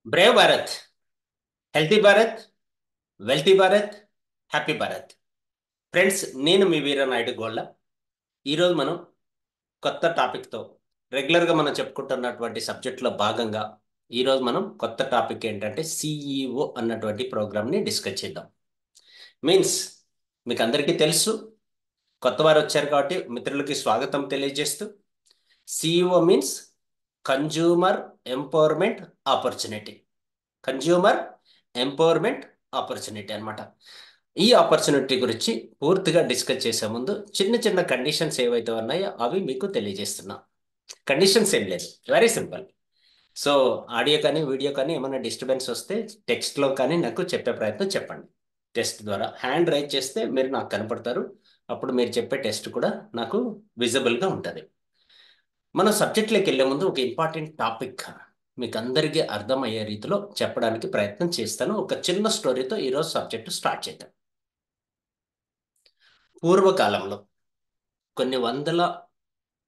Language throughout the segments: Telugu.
Brave Bharat, healthy Bharat, wealthy Bharat, happy Bharat. Friends, నేను మీ వీరనాయుడు గోళ్ళ. ఈరోజు మనం కొత్త టాపిక్తో రెగ్యులర్గా మనం చెప్పుకుంటున్నటువంటి సబ్జెక్ట్లో భాగంగా ఈరోజు మనం కొత్త టాపిక్ ఏంటంటే సిఈఓ అన్నటువంటి ప్రోగ్రామ్ని డిస్కస్ చేద్దాం. మీన్స్ మీకు అందరికీ తెలుసు, కొత్త వారు వచ్చారు కాబట్టి మిత్రులకి స్వాగతం తెలియజేస్తూ, CEO means consumer empowerment opportunity. Consumer empowerment opportunity అన్నమాట. ఈ ఆపర్చునిటీ గురించి పూర్తిగా డిస్కస్ చేసే ముందు చిన్న చిన్న కండిషన్స్ ఏవైతే ఉన్నాయో అవి మీకు తెలియజేస్తున్నా. కండిషన్స్ ఏం లేదు, వెరీ సింపుల్. సో ఆడియో కానీ వీడియో కానీ ఏమైనా డిస్టర్బెన్స్ వస్తే టెక్స్ట్లో కానీ నాకు చెప్పే ప్రయత్నం చెప్పండి. టెస్ట్ ద్వారా హ్యాండ్ రైజ్ చేస్తే మీరు నాకు కనపడతారు. అప్పుడు మీరు చెప్పే టెస్ట్ కూడా నాకు విజిబుల్గా ఉంటుంది. మన సబ్జెక్ట్లోకి వెళ్ళే ముందు ఒక ఇంపార్టెంట్ టాపిక్ మీకు అందరికీ అర్థమయ్యే రీతిలో చెప్పడానికి ప్రయత్నం చేస్తాను. ఒక చిన్న స్టోరీతో ఈరోజు సబ్జెక్ట్ స్టార్ట్ చేద్దాం. పూర్వకాలంలో కొన్ని వందల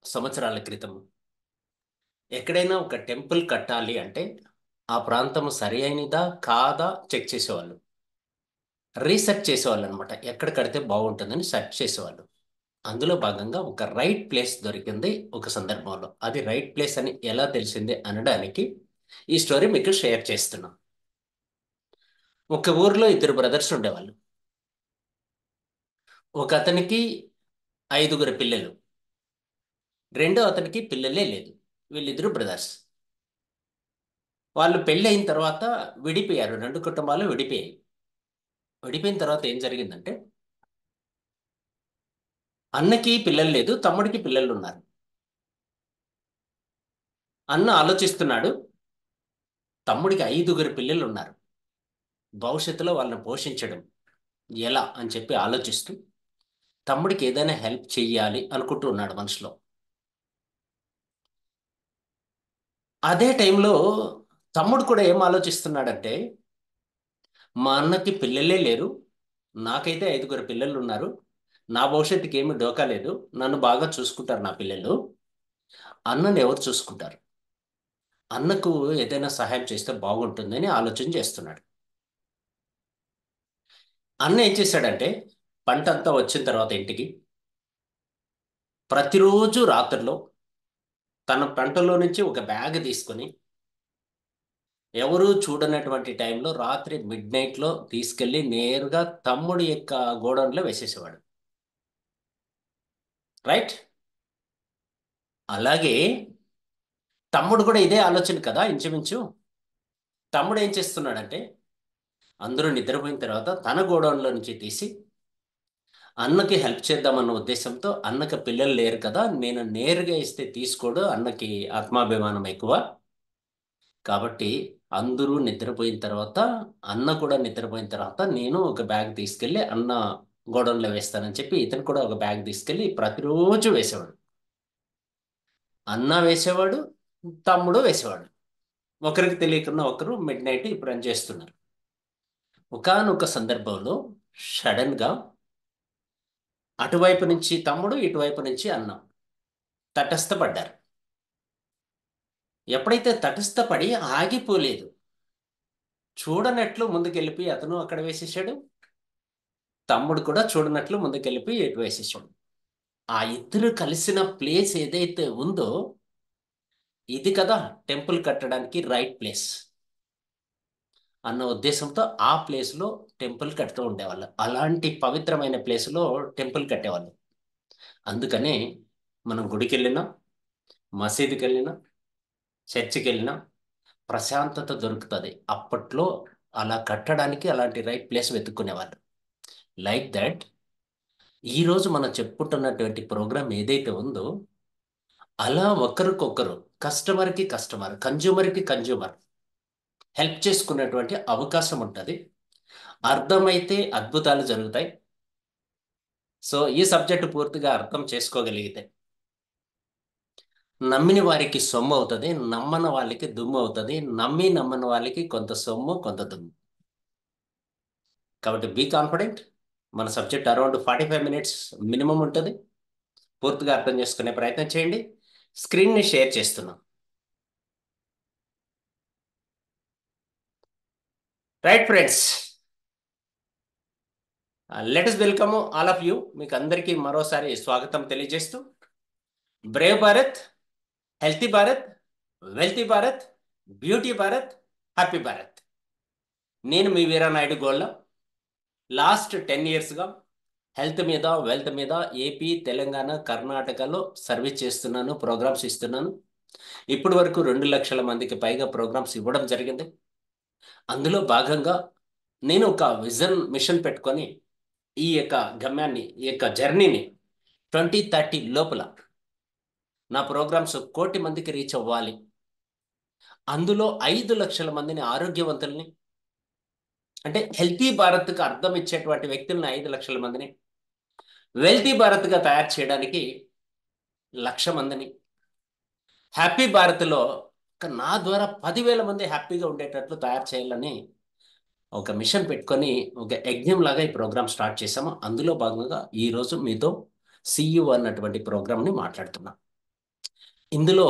సంవత్సరాల క్రితం ఎక్కడైనా ఒక టెంపుల్ కట్టాలి అంటే ఆ ప్రాంతం సరి అయినదా కాదా చెక్ చేసేవాళ్ళు. రీసెర్చ్ చేసేవాళ్ళు అనమాట. ఎక్కడ కడితే బాగుంటుందని సెర్చ్ చేసేవాళ్ళు. అందులో భాగంగా ఒక రైట్ ప్లేస్ దొరికింది ఒక సందర్భంలో. అది రైట్ ప్లేస్ అని ఎలా తెలిసింది అనడానికి ఈ స్టోరీ మీకు షేర్ చేస్తున్నాం. ఒక ఊర్లో ఇద్దరు బ్రదర్స్ ఉండేవాళ్ళు. ఒక అతనికి ఐదుగురు పిల్లలు, రెండో అతనికి పిల్లలే లేదు. వీళ్ళిద్దరు బ్రదర్స్. వాళ్ళు పెళ్ళి అయిన తర్వాత విడిపోయారు. రెండు కుటుంబాలు విడిపోయాయి. విడిపోయిన తర్వాత ఏం జరిగిందంటే, అన్నకి పిల్లలు లేదు, తమ్ముడికి పిల్లలు ఉన్నారు. అన్న ఆలోచిస్తున్నాడు, తమ్ముడికి ఐదుగురు పిల్లలు ఉన్నారు, భవిష్యత్తులో వాళ్ళని పోషించడం ఎలా అని చెప్పి ఆలోచిస్తూ తమ్ముడికి ఏదైనా హెల్ప్ చెయ్యాలి అనుకుంటూ ఉన్నాడు మనసులో. అదే టైంలో తమ్ముడు కూడా ఏం ఆలోచిస్తున్నాడంటే, మా అన్నకి పిల్లలే లేరు, నాకైతే ఐదుగురు పిల్లలు ఉన్నారు, నా భవిష్యత్తుకి ఏమి డోకా లేదు, నన్ను బాగా చూసుకుంటారు నా పిల్లలు, అన్నని ఎవరు చూసుకుంటారు, అన్నకు ఏదైనా సహాయం చేస్తే బాగుంటుందని ఆలోచన చేస్తున్నాడు. అన్న ఏం చేశాడంటే, పంట అంతా వచ్చిన తర్వాత ఇంటికి ప్రతిరోజు రాత్రిలో తన పంటలో నుంచి ఒక బ్యాగ్ తీసుకొని ఎవరూ చూడనటువంటి టైంలో రాత్రి మిడ్ నైట్లో తీసుకెళ్లి నేరుగా తమ్ముడి యొక్క గోడౌన్లో వేసేసేవాడు. రైట్. అలాగే తమ్ముడు కూడా ఇదే ఆలోచన కదా ఇంచుమించు. తమ్ముడు ఏం చేస్తున్నాడంటే, అందరూ నిద్రపోయిన తర్వాత తన గోడౌన్లో నుంచి తీసి అన్నకి హెల్ప్ చేద్దామన్న ఉద్దేశంతో, అన్నకి పిల్లలు లేరు కదా, నేను నేరుగా ఇస్తే తీసుకోడు, అన్నకి ఆత్మాభిమానం ఎక్కువ కాబట్టి అందరూ నిద్రపోయిన తర్వాత, అన్న కూడా నిద్రపోయిన తర్వాత నేను ఒక బ్యాగ్ తీసుకెళ్ళి అన్న గోడౌన్లో వేస్తానని చెప్పి ఇతను కూడా ఒక బ్యాగ్ తీసుకెళ్ళి ప్రతిరోజు వేసేవాడు. అన్న వేసేవాడు, తమ్ముడు వేసేవాడు. ఒకరికి తెలియకుండా ఒకరు మిడ్ నైట్ ఈ పని చేస్తున్నారు. ఒకానొక సందర్భంలో సడన్ గా అటువైపు నుంచి తమ్ముడు, ఇటువైపు నుంచి అన్న తటస్థపడ్డారు. ఎప్పుడైతే తటస్థపడి ఆగిపోలేదు, చూడనట్లు ముందుకెళ్ళిపోయి అతను అక్కడ వేసేసాడు, తమ్ముడు కూడా చూడనట్లు ముందుకెళ్ళిపోయి ఇటు వేసేసాడు. ఆ ఇద్దరు కలిసిన ప్లేస్ ఏదైతే ఉందో, ఇది కదా టెంపుల్ కట్టడానికి రైట్ ప్లేస్ అన్న ఉద్దేశంతో ఆ ప్లేస్లో టెంపుల్ కడుతూ ఉండేవాళ్ళు. అలాంటి పవిత్రమైన ప్లేస్లో టెంపుల్ కట్టేవాళ్ళు. అందుకనే మనం గుడికి వెళ్ళినా, మసీదుకి వెళ్ళినా, చర్చికి వెళ్ళినా ప్రశాంతత దొరుకుతుంది. అప్పట్లో అలా కట్టడానికి అలాంటి రైట్ ప్లేస్ వెతుక్కునేవాళ్ళు. లైక్ దట్ ఈరోజు మనం చెప్పుకుంటున్నటువంటి ప్రోగ్రామ్ ఏదైతే ఉందో, అలా ఒకరికొకరు, కస్టమర్కి కస్టమర్, కన్జ్యూమర్కి కన్జ్యూమర్ హెల్ప్ చేసుకునేటువంటి అవకాశం ఉంటుంది. అర్థమైతే అద్భుతాలు జరుగుతాయి. సో ఈ సబ్జెక్టు పూర్తిగా అర్థం చేసుకోగలిగితే నమ్మిన వారికి సొమ్ము అవుతుంది, నమ్మని వాళ్ళకి దుమ్ము అవుతుంది, నమ్మి నమ్మని వాళ్ళకి కొంత సొమ్ము కొంత దుమ్ము. కాబట్టి బీ కాన్ఫిడెంట్. మన సబ్జెక్ట్ అరౌండ్ 45 minutes మినిమం ఉంటుంది. పూర్తిగా అర్థం చేసుకునే ప్రయత్నం చేయండి. స్క్రీన్ని షేర్ చేస్తున్నాం. Right friends, let us welcome all of you. మీకు అందరికీ మరోసారి స్వాగతం తెలియజేస్తూ Brave Bharat, healthy Bharat, wealthy Bharat, beauty Bharat, happy Bharat. నేను మీ వీరానాయుడు గోళ్ళ. లాస్ట్ 10 yearsగా హెల్త్ మీద, వెల్త్ మీద ఏపీ, తెలంగాణ, కర్ణాటకలో సర్వీస్ చేస్తున్నాను, ప్రోగ్రామ్స్ ఇస్తున్నాను. ఇప్పటి వరకు 2 లక్షల మందికి పైగా ప్రోగ్రామ్స్ ఇవ్వడం జరిగింది. అందులో భాగంగా నేను ఒక విజన్ మిషన్ పెట్టుకొని ఈ యొక్క గమ్యాన్ని, ఈ యొక్క జర్నీని 2030 లోపల నా ప్రోగ్రామ్స్ 1,00,00,000 మందికి రీచ్ అవ్వాలి. అందులో 5 లక్షల మందిని ఆరోగ్యవంతుల్ని, అంటే హెల్తీ భారత్కు అర్థం ఇచ్చేటువంటి వ్యక్తుల్ని 5 లక్షల మందిని, వెల్తీ భారత్గా తయారు చేయడానికి 1,00,000 మందిని, హ్యాపీ భారత్లో నా ద్వారా 10,000 మంది హ్యాపీగా ఉండేటట్లు తయారు చేయాలని ఒక మిషన్ పెట్టుకొని ఒక యజ్ఞం లాగా ఈ ప్రోగ్రామ్ స్టార్ట్ చేశాము. అందులో భాగంగా ఈరోజు మీతో సిఇఓ అన్నటువంటి ప్రోగ్రామ్ని మాట్లాడుతున్నా. ఇందులో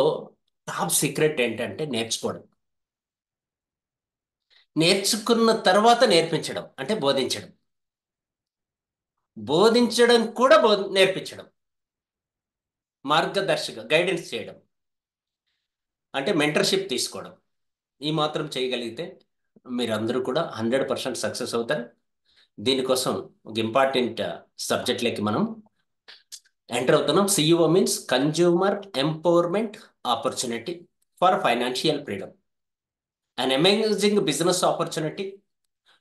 టాప్ సీక్రెట్ ఏంటంటే నేర్చుకోవడం. నేర్చుకున్న తర్వాత నేర్పించడం, అంటే బోధించడం. బోధించడం కూడా నేర్పించడం, మార్గదర్శక గైడెన్స్ చేయడం, అంటే మెంటర్షిప్ తీసుకోవడం. ఈ మాత్రం చేయగలిగితే మీరందరూ కూడా 100% సక్సెస్ అవుతారు. దీనికోసం ఒక ఇంపార్టెంట్ సబ్జెక్ట్లోకి మనం ఎంటర్ అవుతున్నాం. CEO means consumer empowerment opportunity for financial freedom, an amazing business opportunity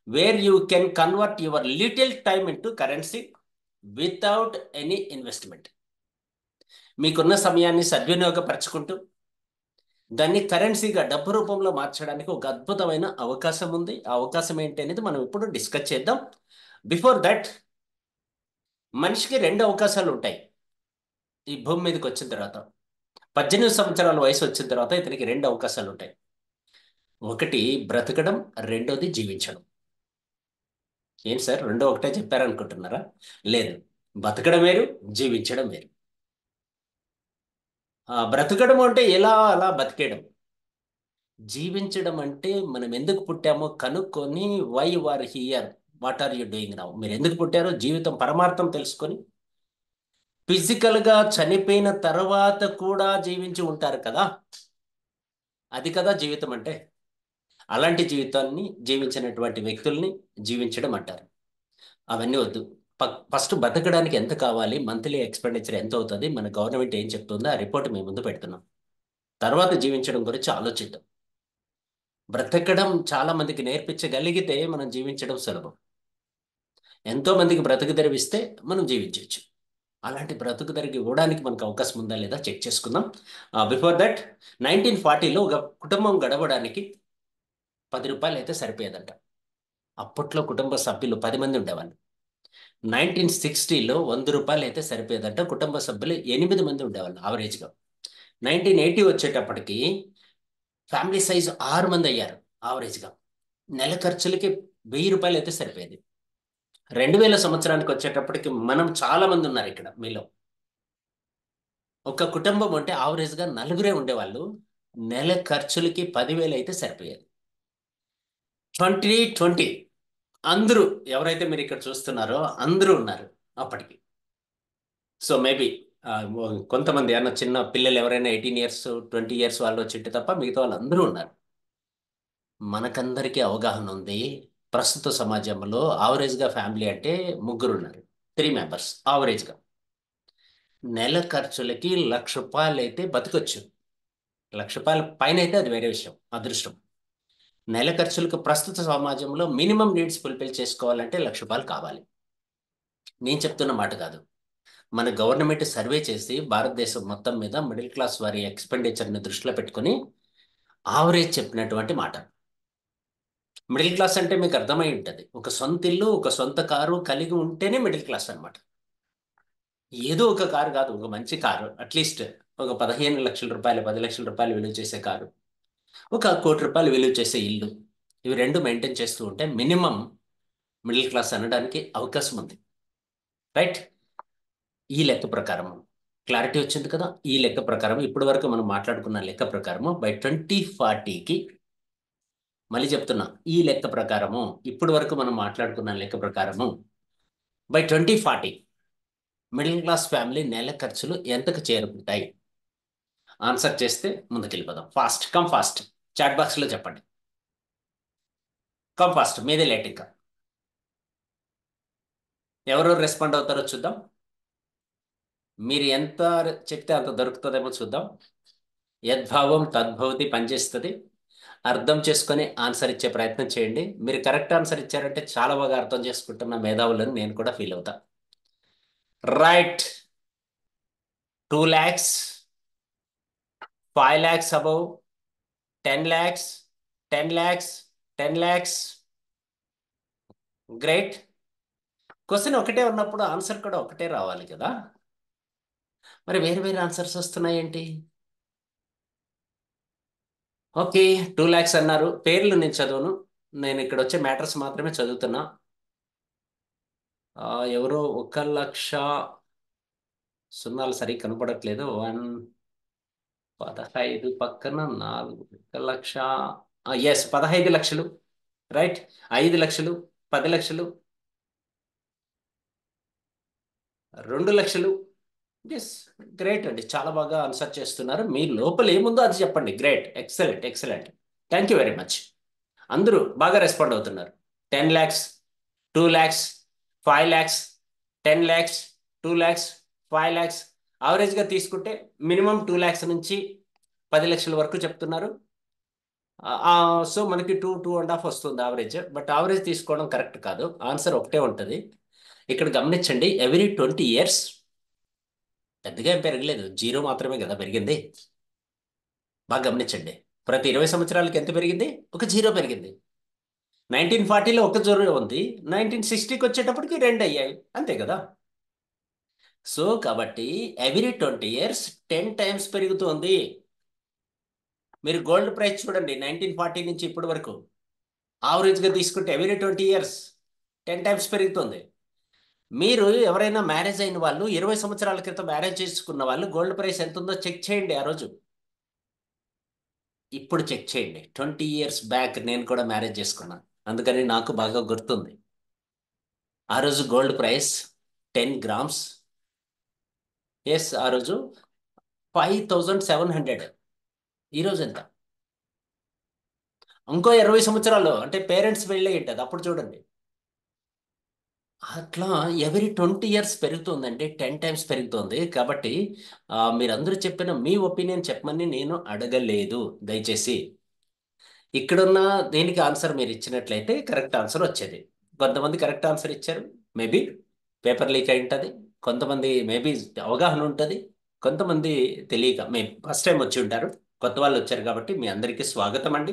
where you can convert your little time into currency without any investment. మీకున్న సమయాన్ని సద్వినియోగపరచుకుంటూ దాన్ని కరెన్సీగా, డబ్బు రూపంలో మార్చడానికి ఒక అద్భుతమైన అవకాశం ఉంది. ఆ అవకాశం ఏంటి అనేది మనం ఇప్పుడు డిస్కస్ చేద్దాం. బిఫోర్ దట్, మనిషికి 2 అవకాశాలు ఉంటాయి ఈ భూమి మీదకి వచ్చిన తర్వాత. 18 సంవత్సరాల వయసు వచ్చిన తర్వాత ఇతనికి 2 అవకాశాలు ఉంటాయి. ఒకటి బ్రతకడం, రెండోది జీవించడం. ఏంటి సార్, రెండో ఒకటే చెప్పారనుకుంటున్నారా? లేదు, బతకడం వేరు, జీవించడం వేరు. బ్రతకడం అంటే ఎలా అలా బతికేయడం. జీవించడం అంటే మనం ఎందుకు పుట్టామో కనుక్కొని, why you are here, what are you doing now, మీరు ఎందుకు పుట్టారో జీవితం పరమార్థం తెలుసుకొని, ఫిజికల్గా చనిపోయిన తర్వాత కూడా జీవించి ఉంటారు కదా, అది కదా జీవితం అంటే. అలాంటి జీవితాన్ని జీవించినటువంటి వ్యక్తుల్ని జీవించడం అంటారు. అవన్నీ వద్దు. ఫస్ట్ బతకడానికి ఎంత కావాలి, మంత్లీ ఎక్స్పెండిచర్ ఎంత అవుతుంది, మన గవర్నమెంట్ ఏం చెప్తుందో ఆ రిపోర్ట్ మీ ముందు పెడుతున్నాం. తర్వాత జీవించడం గురించి ఆలోచిద్దాం. బ్రతకడం చాలా మందికి నేర్పించగలిగితే మనం జీవించడం సులభం. ఎంతో మందికి బ్రతుకు తెరివిస్తే మనం జీవించవచ్చు. అలాంటి బ్రతుకు తెరిగి ఇవ్వడానికి మనకు అవకాశం ఉందా లేదా చెక్ చేసుకుందాం. బిఫోర్ దట్, 1940లో ఒక కుటుంబం గడవడానికి 10 రూపాయలు అయితే సరిపోయేదంట. అప్పట్లో కుటుంబ సభ్యులు 10 మంది ఉండేవాళ్ళు. 1960లో 100 రూపాయలు అయితే సరిపోయేదంట. కుటుంబ సభ్యులు 8 మంది ఉండేవాళ్ళు యావరేజ్గా. 1980 వచ్చేటప్పటికి ఫ్యామిలీ సైజ్ 6 మంది అయ్యారు యావరేజ్గా. నెల ఖర్చులకి 1000 రూపాయలు అయితే సరిపోయేది. 2000 సంవత్సరానికి వచ్చేటప్పటికి మనం చాలా మంది ఉన్నారు ఇక్కడ మీలో. ఒక కుటుంబం అంటే యావరేజ్గా 4గురే ఉండేవాళ్ళు. నెల ఖర్చులకి 10,000 అయితే సరిపోయేది. 2020 అందరూ ఎవరైతే మీరు ఇక్కడ చూస్తున్నారో అందరూ ఉన్నారు అప్పటికి. సో మేబీ కొంతమంది అన్న చిన్న పిల్లలు ఎవరైనా 18 years 20 years వాళ్ళు వచ్చింటే తప్ప మిగతా వాళ్ళు అందరూ ఉన్నారు. మనకందరికీ అవగాహన ఉంది. ప్రస్తుత సమాజంలో ఆవరేజ్గా ఫ్యామిలీ అంటే 3 ఉన్నారు, 3 members ఆవరేజ్గా. నెల ఖర్చులకి 1,00,000 అయితే బతకొచ్చు. 1,00,000 పైన అయితే అది వేరే విషయం, అదృష్టం. నెల ఖర్చులకు ప్రస్తుత సమాజంలో మినిమం నీడ్స్ ఫుల్ఫిల్ చేసుకోవాలంటే 1,00,000 కావాలి. నేను చెప్తున్న మాట కాదు, మన గవర్నమెంట్ సర్వే చేసి భారతదేశం మొత్తం మీద మిడిల్ క్లాస్ వారి ఎక్స్పెండిచర్ని దృష్టిలో పెట్టుకుని ఆవరేజ్ చెప్పినటువంటి మాట. మిడిల్ క్లాస్ అంటే మీకు అర్థమై ఉంటుంది, ఒక సొంత ఇల్లు, ఒక సొంత కారు కలిగి ఉంటేనే మిడిల్ క్లాస్ అనమాట. ఏదో ఒక కారు కాదు, ఒక మంచి కారు, అట్లీస్ట్ ఒక 15 లక్షల రూపాయలు, 10 లక్షల రూపాయలు విలువ చేసే కారు, ఒక 1,00,00,000 విలువ చేసే ఇల్లు, ఇవి రెండు మెయింటైన్ చేస్తూ ఉంటే మినిమం మిడిల్ క్లాస్ అనడానికి అవకాశం ఉంది. రైట్? ఈ లెక్క ప్రకారం క్లారిటీ వచ్చింది కదా. ఈ లెక్క ప్రకారం ఇప్పటి వరకు మనం మాట్లాడుకున్న లెక్క ప్రకారం బై 2040కి మళ్ళీ చెప్తున్నా, ఈ లెక్క ప్రకారము ఇప్పటి వరకు మనం మాట్లాడుకున్న లెక్క ప్రకారము బై 2040 మిడిల్ క్లాస్ ఫ్యామిలీ నెల ఖర్చులు ఎంతకు చేరుకుంటాయి? ఆన్సర్ చేస్తే ముందుకెళ్ళిపోదాం. Fast come fast. చాట్ బాక్స్లో చెప్పండి. కమ్ ఫాస్ట్, మీదే లేట్ ఇంకా. ఎవరు రెస్పాండ్ అవుతారో చూద్దాం. మీరు ఎంత చెప్తే అంత దొరుకుతుందేమో చూద్దాం. యద్భావం తద్భవతి పనిచేస్తుంది. అర్థం చేసుకొని ఆన్సర్ ఇచ్చే ప్రయత్నం చేయండి. మీరు కరెక్ట్ ఆన్సర్ ఇచ్చారంటే చాలా బాగా అర్థం చేసుకుంటున్న మేధావులను నేను కూడా ఫీల్ అవుతా. Right. 2 lakhs, 5 lakhs above, 10 lakhs, 10 lakhs, 10 lakhs. Great. Question ఒకటే ఉన్నప్పుడు ఆన్సర్ కూడా ఒకటే రావాలి కదా. మరి వేరు వేరు ఆన్సర్స్ వస్తున్నాయేంటి? ఓకే. 2 lakhs అన్నారు. పేర్లు నేను చదవను. నేను ఇక్కడ వచ్చే మ్యాటర్స్ మాత్రమే చదువుతున్నా. ఎవరో 1 లక్ష సున్నాలు సరిగ్గా కనపడట్లేదు. 15 పక్కన 4, 1 లక్ష. ఎస్, 15 లక్షలు. రైట్. 5 లక్షలు, 10 లక్షలు, 2 లక్షలు. ఎస్. గ్రేట్ అండి, చాలా బాగా ఆన్సర్ చేస్తున్నారు. మీ లోపల ఏముందో అది చెప్పండి. Great, excellent, excellent. Thank you very much. అందరూ బాగా రెస్పాండ్ అవుతున్నారు. 10 lakhs, 2 lakhs, 5 lakhs, 10 lakhs, 2 lakhs, 5 lakhs. ఆవరేజ్గా తీసుకుంటే మినిమం 2 lakhs నుంచి 10 లక్షల వరకు చెప్తున్నారు. సో మనకి 2.5 వస్తుంది ఆవరేజ్. బట్ ఆవరేజ్ తీసుకోవడం కరెక్ట్ కాదు. ఆన్సర్ ఒకటే ఉంటుంది. ఇక్కడ గమనించండి, ఎవ్రీ 20 years పెద్దగా ఏం పెరగలేదు, జీరో మాత్రమే కదా పెరిగింది. బాగా గమనించండి, ప్రతి 20 సంవత్సరాలకి ఎంత పెరిగింది? ఒక జీరో పెరిగింది. 1940లో ఒక జీరో ఉంది, 1960కి వచ్చేటప్పటికి రెండు అయ్యాయి, అంతే కదా. సో కాబట్టి ఎవ్రీ 20 years 10 times పెరుగుతుంది. మీరు గోల్డ్ ప్రైస్ చూడండి, 1940 నుంచి ఇప్పటి వరకు ఆవరేజ్గా తీసుకుంటే ఎవ్రీ 20 years 10 times పెరుగుతుంది. మీరు ఎవరైనా మ్యారేజ్ అయిన వాళ్ళు 20 సంవత్సరాల క్రితం మ్యారేజ్ చేసుకున్న వాళ్ళు గోల్డ్ ప్రైస్ ఎంత ఉందో చెక్ చేయండి ఆ రోజు. ఇప్పుడు చెక్ చేయండి. 20 years బ్యాక్ నేను కూడా మ్యారేజ్ చేసుకున్నాను, అందుకని నాకు బాగా గుర్తుంది. ఆ రోజు గోల్డ్ ప్రైస్ 10 grams. ఎస్, ఆ రోజు 5700. ఈరోజు ఎంత? ఇంకో 20 సంవత్సరాలు అంటే పేరెంట్స్ వెళ్ళే ఉంటుంది, అప్పుడు చూడండి. అట్లా ఎవ్రీ 20 years పెరుగుతుందండి, 10 times పెరుగుతుంది. కాబట్టి మీరందరూ చెప్పిన మీ ఒపీనియన్ చెప్పమని నేను అడగలేదు. దయచేసి ఇక్కడున్న దేనికి ఆన్సర్ మీరు ఇచ్చినట్లయితే కరెక్ట్ ఆన్సర్ వచ్చేది. కొంతమంది కరెక్ట్ ఆన్సర్ ఇచ్చారు, మేబీ పేపర్ లీక్ అయి ఉంటుంది. కొంతమంది మేబీ అవగాహన ఉంటుంది, కొంతమంది తెలియక మే ఫస్ట్ టైం వచ్చి ఉంటారు. కొత్త వాళ్ళు వచ్చారు కాబట్టి మీ అందరికీ స్వాగతం అండి.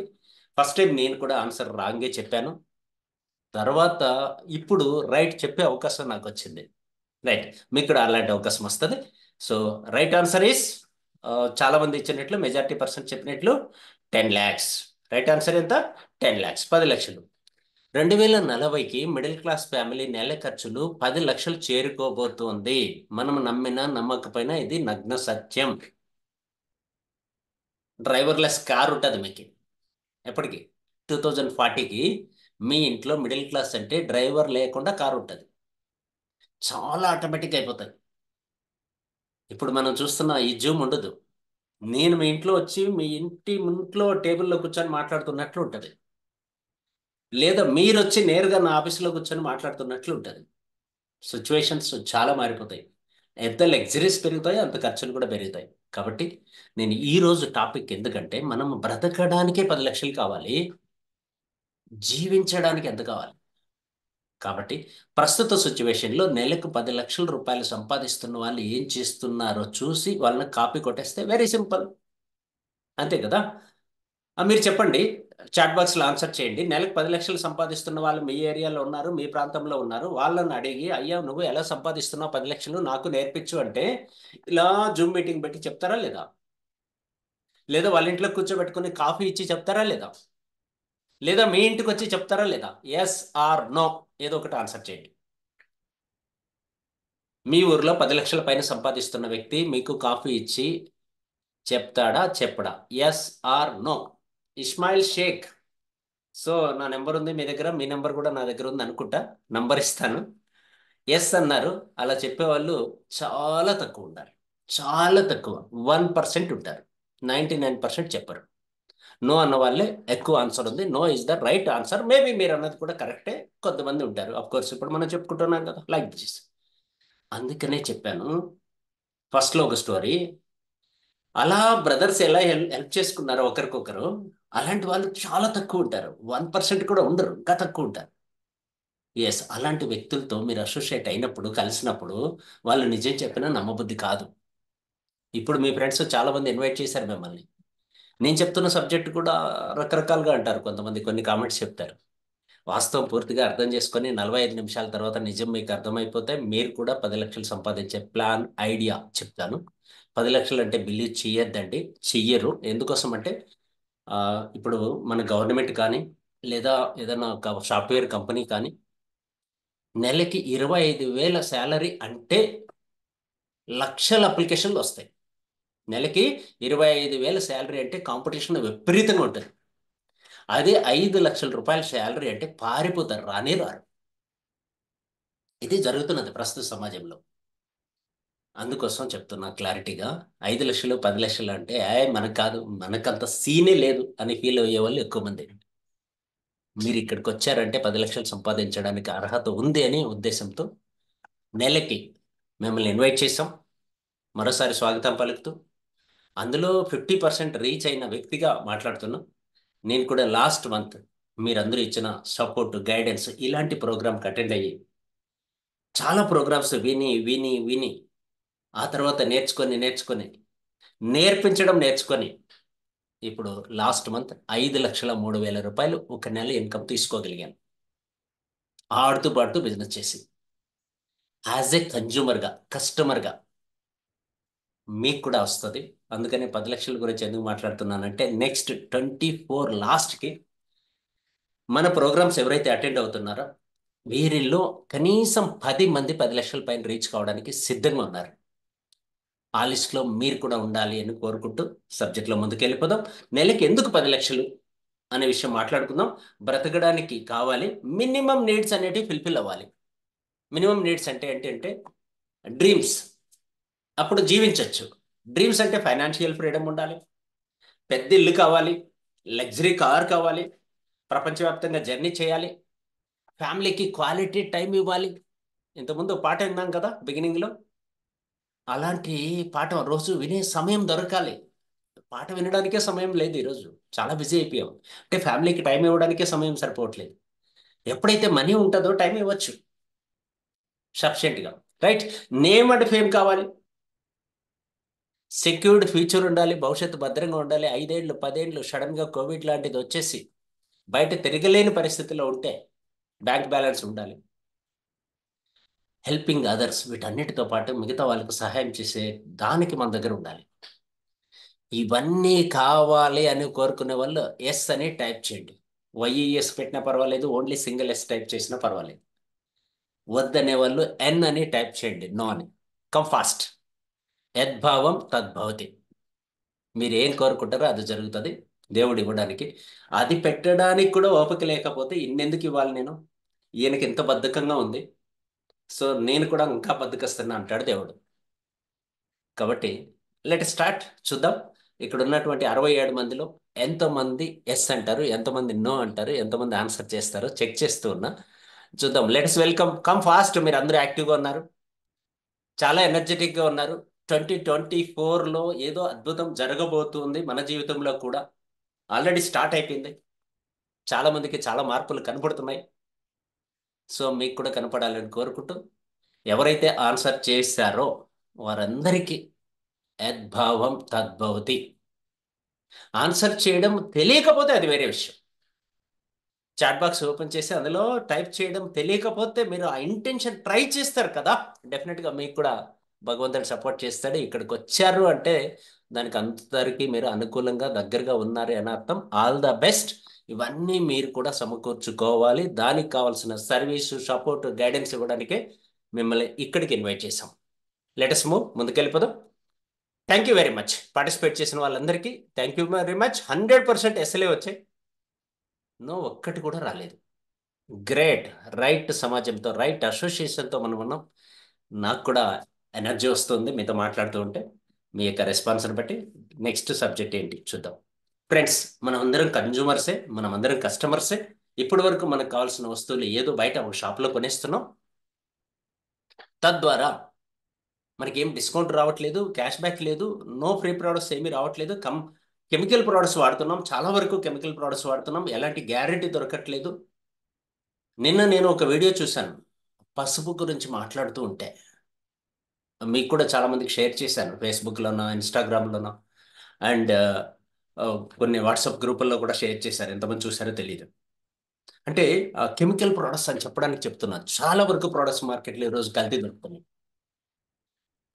ఫస్ట్ టైం నేను కూడా ఆన్సర్ రాంగే చెప్పాను. తర్వాత ఇప్పుడు రైట్ చెప్పే అవకాశం నాకు వచ్చింది. రైట్, మీకు కూడా అలాంటి అవకాశం వస్తుంది. సో రైట్ ఆన్సర్ ఈస్, చాలా మంది ఇచ్చినట్లు మెజారిటీ% చెప్పినట్లు 10 lakhs. రైట్ ఆన్సర్ ఎంత? 10 lakhs, 10 లక్షలు. 2040కి మిడిల్ క్లాస్ ఫ్యామిలీ నెల ఖర్చులు 10 లక్షలు చేరుకోబోతోంది. మనం నమ్మినా నమ్మకపోయినా ఇది నగ్న సత్యం. డ్రైవర్లెస్ కార్ ఉంటుంది మీకు ఎప్పటికి. 2040కి మీ ఇంట్లో మిడిల్ క్లాస్ అంటే డ్రైవర్ లేకుండా కారు ఉంటుంది. చాలా ఆటోమేటిక్ అయిపోతుంది. ఇప్పుడు మనం చూస్తున్న ఈ జూమ్ ఉండదు. నేను మీ ఇంట్లో వచ్చి మీ ఇంట్లో టేబుల్లో కూర్చొని మాట్లాడుతున్నట్లు ఉంటుంది, లేదా మీరు వచ్చి నేరుగా నా ఆఫీసులో కూర్చొని మాట్లాడుతున్నట్లు ఉంటుంది. సిచ్యువేషన్స్ చాలా మారిపోతాయి. ఎంత లగ్జరీస్ పెరుగుతాయో అంత ఖర్చులు కూడా పెరుగుతాయి. కాబట్టి నేను ఈ రోజు టాపిక్ ఎందుకంటే, మనం బ్రతకడానికే 10 లక్షలు కావాలి, జీవించడానికి ఎంత కావాలి. కాబట్టి ప్రస్తుత సిచ్యువేషన్లో నెలకు 10 లక్షల రూపాయలు సంపాదిస్తున్న వాళ్ళు ఏం చేస్తున్నారో చూసి వాళ్ళని కాపీ కొట్టేస్తే వెరీ సింపుల్, అంతే కదా. మీరు చెప్పండి, చాట్ బాక్స్లో ఆన్సర్ చేయండి. నెలకు 10 లక్షలు సంపాదిస్తున్న వాళ్ళు మీ ఏరియాలో ఉన్నారు, మీ ప్రాంతంలో ఉన్నారు. వాళ్ళని అడిగి, అయ్యా నువ్వు ఎలా సంపాదిస్తున్నావు 10 లక్షలు నాకు నేర్పించు అంటే ఇలా జూమ్ మీటింగ్ పెట్టి చెప్తారా లేదా? లేదా వాళ్ళ ఇంట్లో కూర్చోబెట్టుకుని కాఫీ ఇచ్చి చెప్తారా లేదా? లేదా మీ ఇంటికి వచ్చి చెప్తారా లేదా? ఎస్ ఆర్ నో, ఏదో ఒకటి ఆన్సర్ చేయండి. మీ ఊర్లో 10 లక్షల పైన సంపాదిస్తున్న వ్యక్తి మీకు కాఫీ ఇచ్చి చెప్తాడా చెప్పడా? Yes or no? Ismail Sheikh, so నా నెంబర్ ఉంది మీ దగ్గర, మీ నెంబర్ కూడా నా దగ్గర ఉంది అనుకుంటా. నంబర్ ఇస్తాను. ఎస్ అన్నారు. అలా చెప్పేవాళ్ళు చాలా తక్కువ ఉంటారు. చాలా తక్కువ. 1% ఉంటారు. 99% చెప్పరు. నో అన్న వాళ్ళే ఎక్కువ ఆన్సర్ ఉంది. No is the right answer. Maybe మీరు అన్నది కూడా కరెక్టే. కొంతమంది ఉంటారు. అఫ్ కోర్స్ ఇప్పుడు మనం చెప్పుకుంటున్నాం కదా, లైక్ దిస్. అందుకనే చెప్పాను ఫస్ట్లో ఒక స్టోరీ. అలా బ్రదర్స్ ఎలా హెల్ప్ చేసుకున్నారో ఒకరికొకరు, అలాంటి వాళ్ళు చాలా తక్కువ ఉంటారు. 1% కూడా ఉండరు, ఇంకా తక్కువ ఉంటారు. ఎస్, అలాంటి వ్యక్తులతో మీరు అసోసియేట్ అయినప్పుడు, కలిసినప్పుడు వాళ్ళు నిజం చెప్పినా నమ్మబుద్ధి కాదు. ఇప్పుడు మీ ఫ్రెండ్స్ చాలా మంది ఇన్వైట్ చేశారు మిమ్మల్ని. నేను చెప్తున్న సబ్జెక్ట్ కూడా రకరకాలుగా అంటారు. కొంతమంది కొన్ని కామెంట్స్ చెప్తారు. వాస్తవం పూర్తిగా అర్థం చేసుకొని 45 నిమిషాల తర్వాత నిజం మీకు అర్థమైపోతే మీరు కూడా 10 లక్షలు సంపాదించే ప్లాన్, ఐడియా చెప్తాను. 10 లక్షలు అంటే బిలీవ్ చేయొద్దండి. చెయ్యరు. ఎందుకోసం అంటే ఇప్పుడు మన గవర్నమెంట్ కానీ, లేదా ఏదైనా ఒక సాఫ్ట్వేర్ కంపెనీ కానీ, నెలకి 25,000 శాలరీ అంటే లక్షల అప్లికేషన్లు వస్తాయి. నెలకి 25,000 శాలరీ అంటే కాంపిటీషన్ విపరీతంగా ఉంటుంది. అదే 5 లక్షల రూపాయల శాలరీ అంటే పారిపోతారు, రానే రారు. ఇది జరుగుతున్నది ప్రస్తుత సమాజంలో. అందుకోసం చెప్తున్నా క్లారిటీగా. 5 లక్షలు 10 లక్షలు అంటే మనకు కాదు, మనకంత సీనే లేదు అని ఫీల్ అయ్యే వాళ్ళు ఎక్కువ మంది. మీరు ఇక్కడికి వచ్చారంటే 10 లక్షలు సంపాదించడానికి అర్హత ఉంది అని ఉద్దేశంతో నెలకి మిమ్మల్ని ఇన్వైట్ చేసాం. మరోసారి స్వాగతం పలుకుతూ, అందులో 50% రీచ్ అయిన వ్యక్తిగా మాట్లాడుతున్నాం. నేను కూడా లాస్ట్ మంత్ మీరందరూ ఇచ్చిన సపోర్ట్, గైడెన్స్, ఇలాంటి ప్రోగ్రామ్కి అటెండ్ అయ్యి చాలా ప్రోగ్రామ్స్ విని విని విని ఆ తర్వాత నేర్చుకొని నేర్పించడం నేర్చుకొని ఇప్పుడు లాస్ట్ మంత్ 5,03,000 రూపాయలు ఒక నెల ఇన్కమ్ తీసుకోగలిగాను. ఆడుతూ పాడుతూ బిజినెస్ చేసి, యాజ్ ఏ కన్జ్యూమర్గా, కస్టమర్గా మీకు కూడా వస్తుంది. అందుకని 10 లక్షల గురించి ఎందుకు మాట్లాడుతున్నానంటే, నెక్స్ట్ 24 లాస్ట్కి మన ప్రోగ్రామ్స్ ఎవరైతే అటెండ్ అవుతున్నారో వీరిలో కనీసం 10 మంది 10 లక్షల పైన రీచ్ కావడానికి సిద్ధంగా ఉన్నారు. ఆ లిస్ట్లో మీరు కూడా ఉండాలి అని కోరుకుంటూ సబ్జెక్ట్లో ముందుకెళ్ళిపోదాం. నెలకి ఎందుకు 10 లక్షలు అనే విషయం మాట్లాడుకుందాం. బ్రతకడానికి కావాలి, మినిమం నీడ్స్ అనేటివి ఫుల్ఫిల్ అవ్వాలి. మినిమం నీడ్స్ అంటే ఏంటంటే డ్రీమ్స్, అప్పుడు జీవించవచ్చు. డ్రీమ్స్ అంటే ఫైనాన్షియల్ ఫ్రీడమ్ ఉండాలి, పెద్ద ఇల్లు కావాలి, లగ్జరీ కార్ కావాలి, ప్రపంచవ్యాప్తంగా జర్నీ చేయాలి, ఫ్యామిలీకి క్వాలిటీ టైం ఇవ్వాలి. ఇంతకుముందు పాట విన్నాం కదా బిగినింగ్లో, అలాంటి పాట రోజు వినే సమయం దొరకాలి. పాట వినడానికే సమయం లేదు ఈరోజు. చాలా బిజీ అయిపోయాం. అంటే ఫ్యామిలీకి టైం ఇవ్వడానికే సమయం సరిపోవట్లేదు. ఎప్పుడైతే మనీ ఉంటుందో టైం ఇవ్వచ్చు సఫిషియెంట్గా. రైట్. నేమ్ అండ్ ఫేమ్ కావాలి, సెక్యూర్డ్ ఫ్యూచర్ ఉండాలి, భవిష్యత్తు భద్రంగా ఉండాలి. 5 ఏళ్ళు 10 ఏళ్ళు సడన్గా కోవిడ్ లాంటిది వచ్చేసి బయట తిరగలేని పరిస్థితిలో ఉంటే బ్యాంక్ బ్యాలెన్స్ ఉండాలి. హెల్పింగ్ అదర్స్, వీటన్నిటితో పాటు మిగతా వాళ్ళకు సహాయం చేసే దానికి మన దగ్గర ఉండాలి. ఇవన్నీ కావాలి అని కోరుకునే వాళ్ళు ఎస్ అని టైప్ చేయండి. వైఈఎస్ పెట్టినా పర్వాలేదు, ఓన్లీ సింగిల్ ఎస్ టైప్ చేసినా పర్వాలేదు. వద్దనే వాళ్ళు ఎన్ అని టైప్ చేయండి, నో అని. Come fast. యద్భావం తద్భవతి. మీరు ఏం కోరుకుంటారో అది జరుగుతుంది దేవుడు ఇవ్వడానికి. అది పెట్టడానికి కూడా ఓపిక లేకపోతే ఇన్నెందుకు ఇవ్వాలి నేను, ఈయనకి ఇంత బద్ధకంగా ఉంది, సో నేను కూడా ఇంకా బద్ధకస్తున్నా అంటాడు దేవుడు. కాబట్టి లెట్ స్టార్ట్. చూద్దాం ఇక్కడ ఉన్నటువంటి 67 మందిలో ఎంతమంది ఎస్ అంటారు, ఎంతమంది నో అంటారు, ఎంతమంది ఆన్సర్ చేస్తారో చెక్ చేస్తూ ఉన్నా. చూద్దాం. Let's welcome. Come fast. మీరు అందరూ యాక్టివ్గా ఉన్నారు, చాలా ఎనర్జెటిక్గా ఉన్నారు. 2024లో ఏదో అద్భుతం జరగబోతుంది మన జీవితంలో కూడా. ఆల్రెడీ స్టార్ట్ అయిపోయింది. చాలా మందికి చాలా మార్పులు కనపడుతున్నాయి. సో మీకు కూడా కనపడాలని కోరుకుంటూ, ఎవరైతే ఆన్సర్ చేశారో వారందరికీ యద్భావం తద్భవతి. ఆన్సర్ చేయడం తెలియకపోతే అది వేరే విషయం. చాట్ బాక్స్ ఓపెన్ చేసి అందులో టైప్ చేయడం తెలియకపోతే మీరు ఆ ఇంటెన్షన్ ట్రై చేస్తారు కదా, డెఫినెట్గా మీకు కూడా భగవంతుడు సపోర్ట్ చేస్తాడు. ఇక్కడికి వచ్చారు అంటే దానికి అందరికీ మీరు అనుకూలంగా దగ్గరగా ఉన్నారు అని అర్థం. All the best. ఇవన్నీ మీరు కూడా సమకూర్చుకోవాలి. దానికి కావాల్సిన సర్వీసు, సపోర్ట్, గైడెన్స్ ఇవ్వడానికే మిమ్మల్ని ఇక్కడికి ఇన్వైట్ చేసాం. లెటస్ మూవ్, ముందుకెళ్ళిపోదాం. Thank you very much. Participate చేసిన వాళ్ళందరికీ thank you very much. 100% SLA వచ్చాయి. నో ఒక్కటి కూడా రాలేదు. గ్రేట్. రైట్ సమాజంతో, రైట్ అసోసియేషన్తో మనం ఉన్నాం. నాకు కూడా ఎనర్జీ వస్తుంది మీతో మాట్లాడుతూ ఉంటే. మీ యొక్క రెస్పాన్స్ని బట్టి నెక్స్ట్ సబ్జెక్ట్ ఏంటి చూద్దాం. ఫ్రెండ్స్, మనం అందరం కన్జ్యూమర్సే, మనం అందరం కస్టమర్సే. ఇప్పటి వరకు మనకు కావాల్సిన వస్తువులు ఏదో బయట ఒక షాప్లో కొనేస్తున్నాం. తద్వారా మనకేం డిస్కౌంట్ రావట్లేదు, క్యాష్ బ్యాక్ లేదు, నో ఫ్రీ ప్రోడక్ట్స్ ఏమీ రావట్లేదు. కెమికల్ ప్రోడక్ట్స్ వాడుతున్నాం, చాలా వరకు కెమికల్ ప్రోడక్ట్స్ వాడుతున్నాం, ఎలాంటి గ్యారెంటీ దొరకట్లేదు. నిన్న నేను ఒక వీడియో చూశాను, పసుపు గురించి మాట్లాడుతూ ఉంటే. మీకు కూడా చాలా మందికి షేర్ చేశాను, ఫేస్బుక్లోనో ఇన్స్టాగ్రామ్లోనో అండ్ కొన్ని వాట్సాప్ గ్రూపుల్లో కూడా షేర్ చేశారు. ఎంతమంది చూసారో తెలియదు. అంటే కెమికల్ ప్రోడక్ట్స్ అని చెప్పడానికి చెప్తున్నాను. చాలా వరకు ప్రోడక్ట్స్ మార్కెట్లో ఈరోజు కల్తీ దొరుకుతున్నాయి.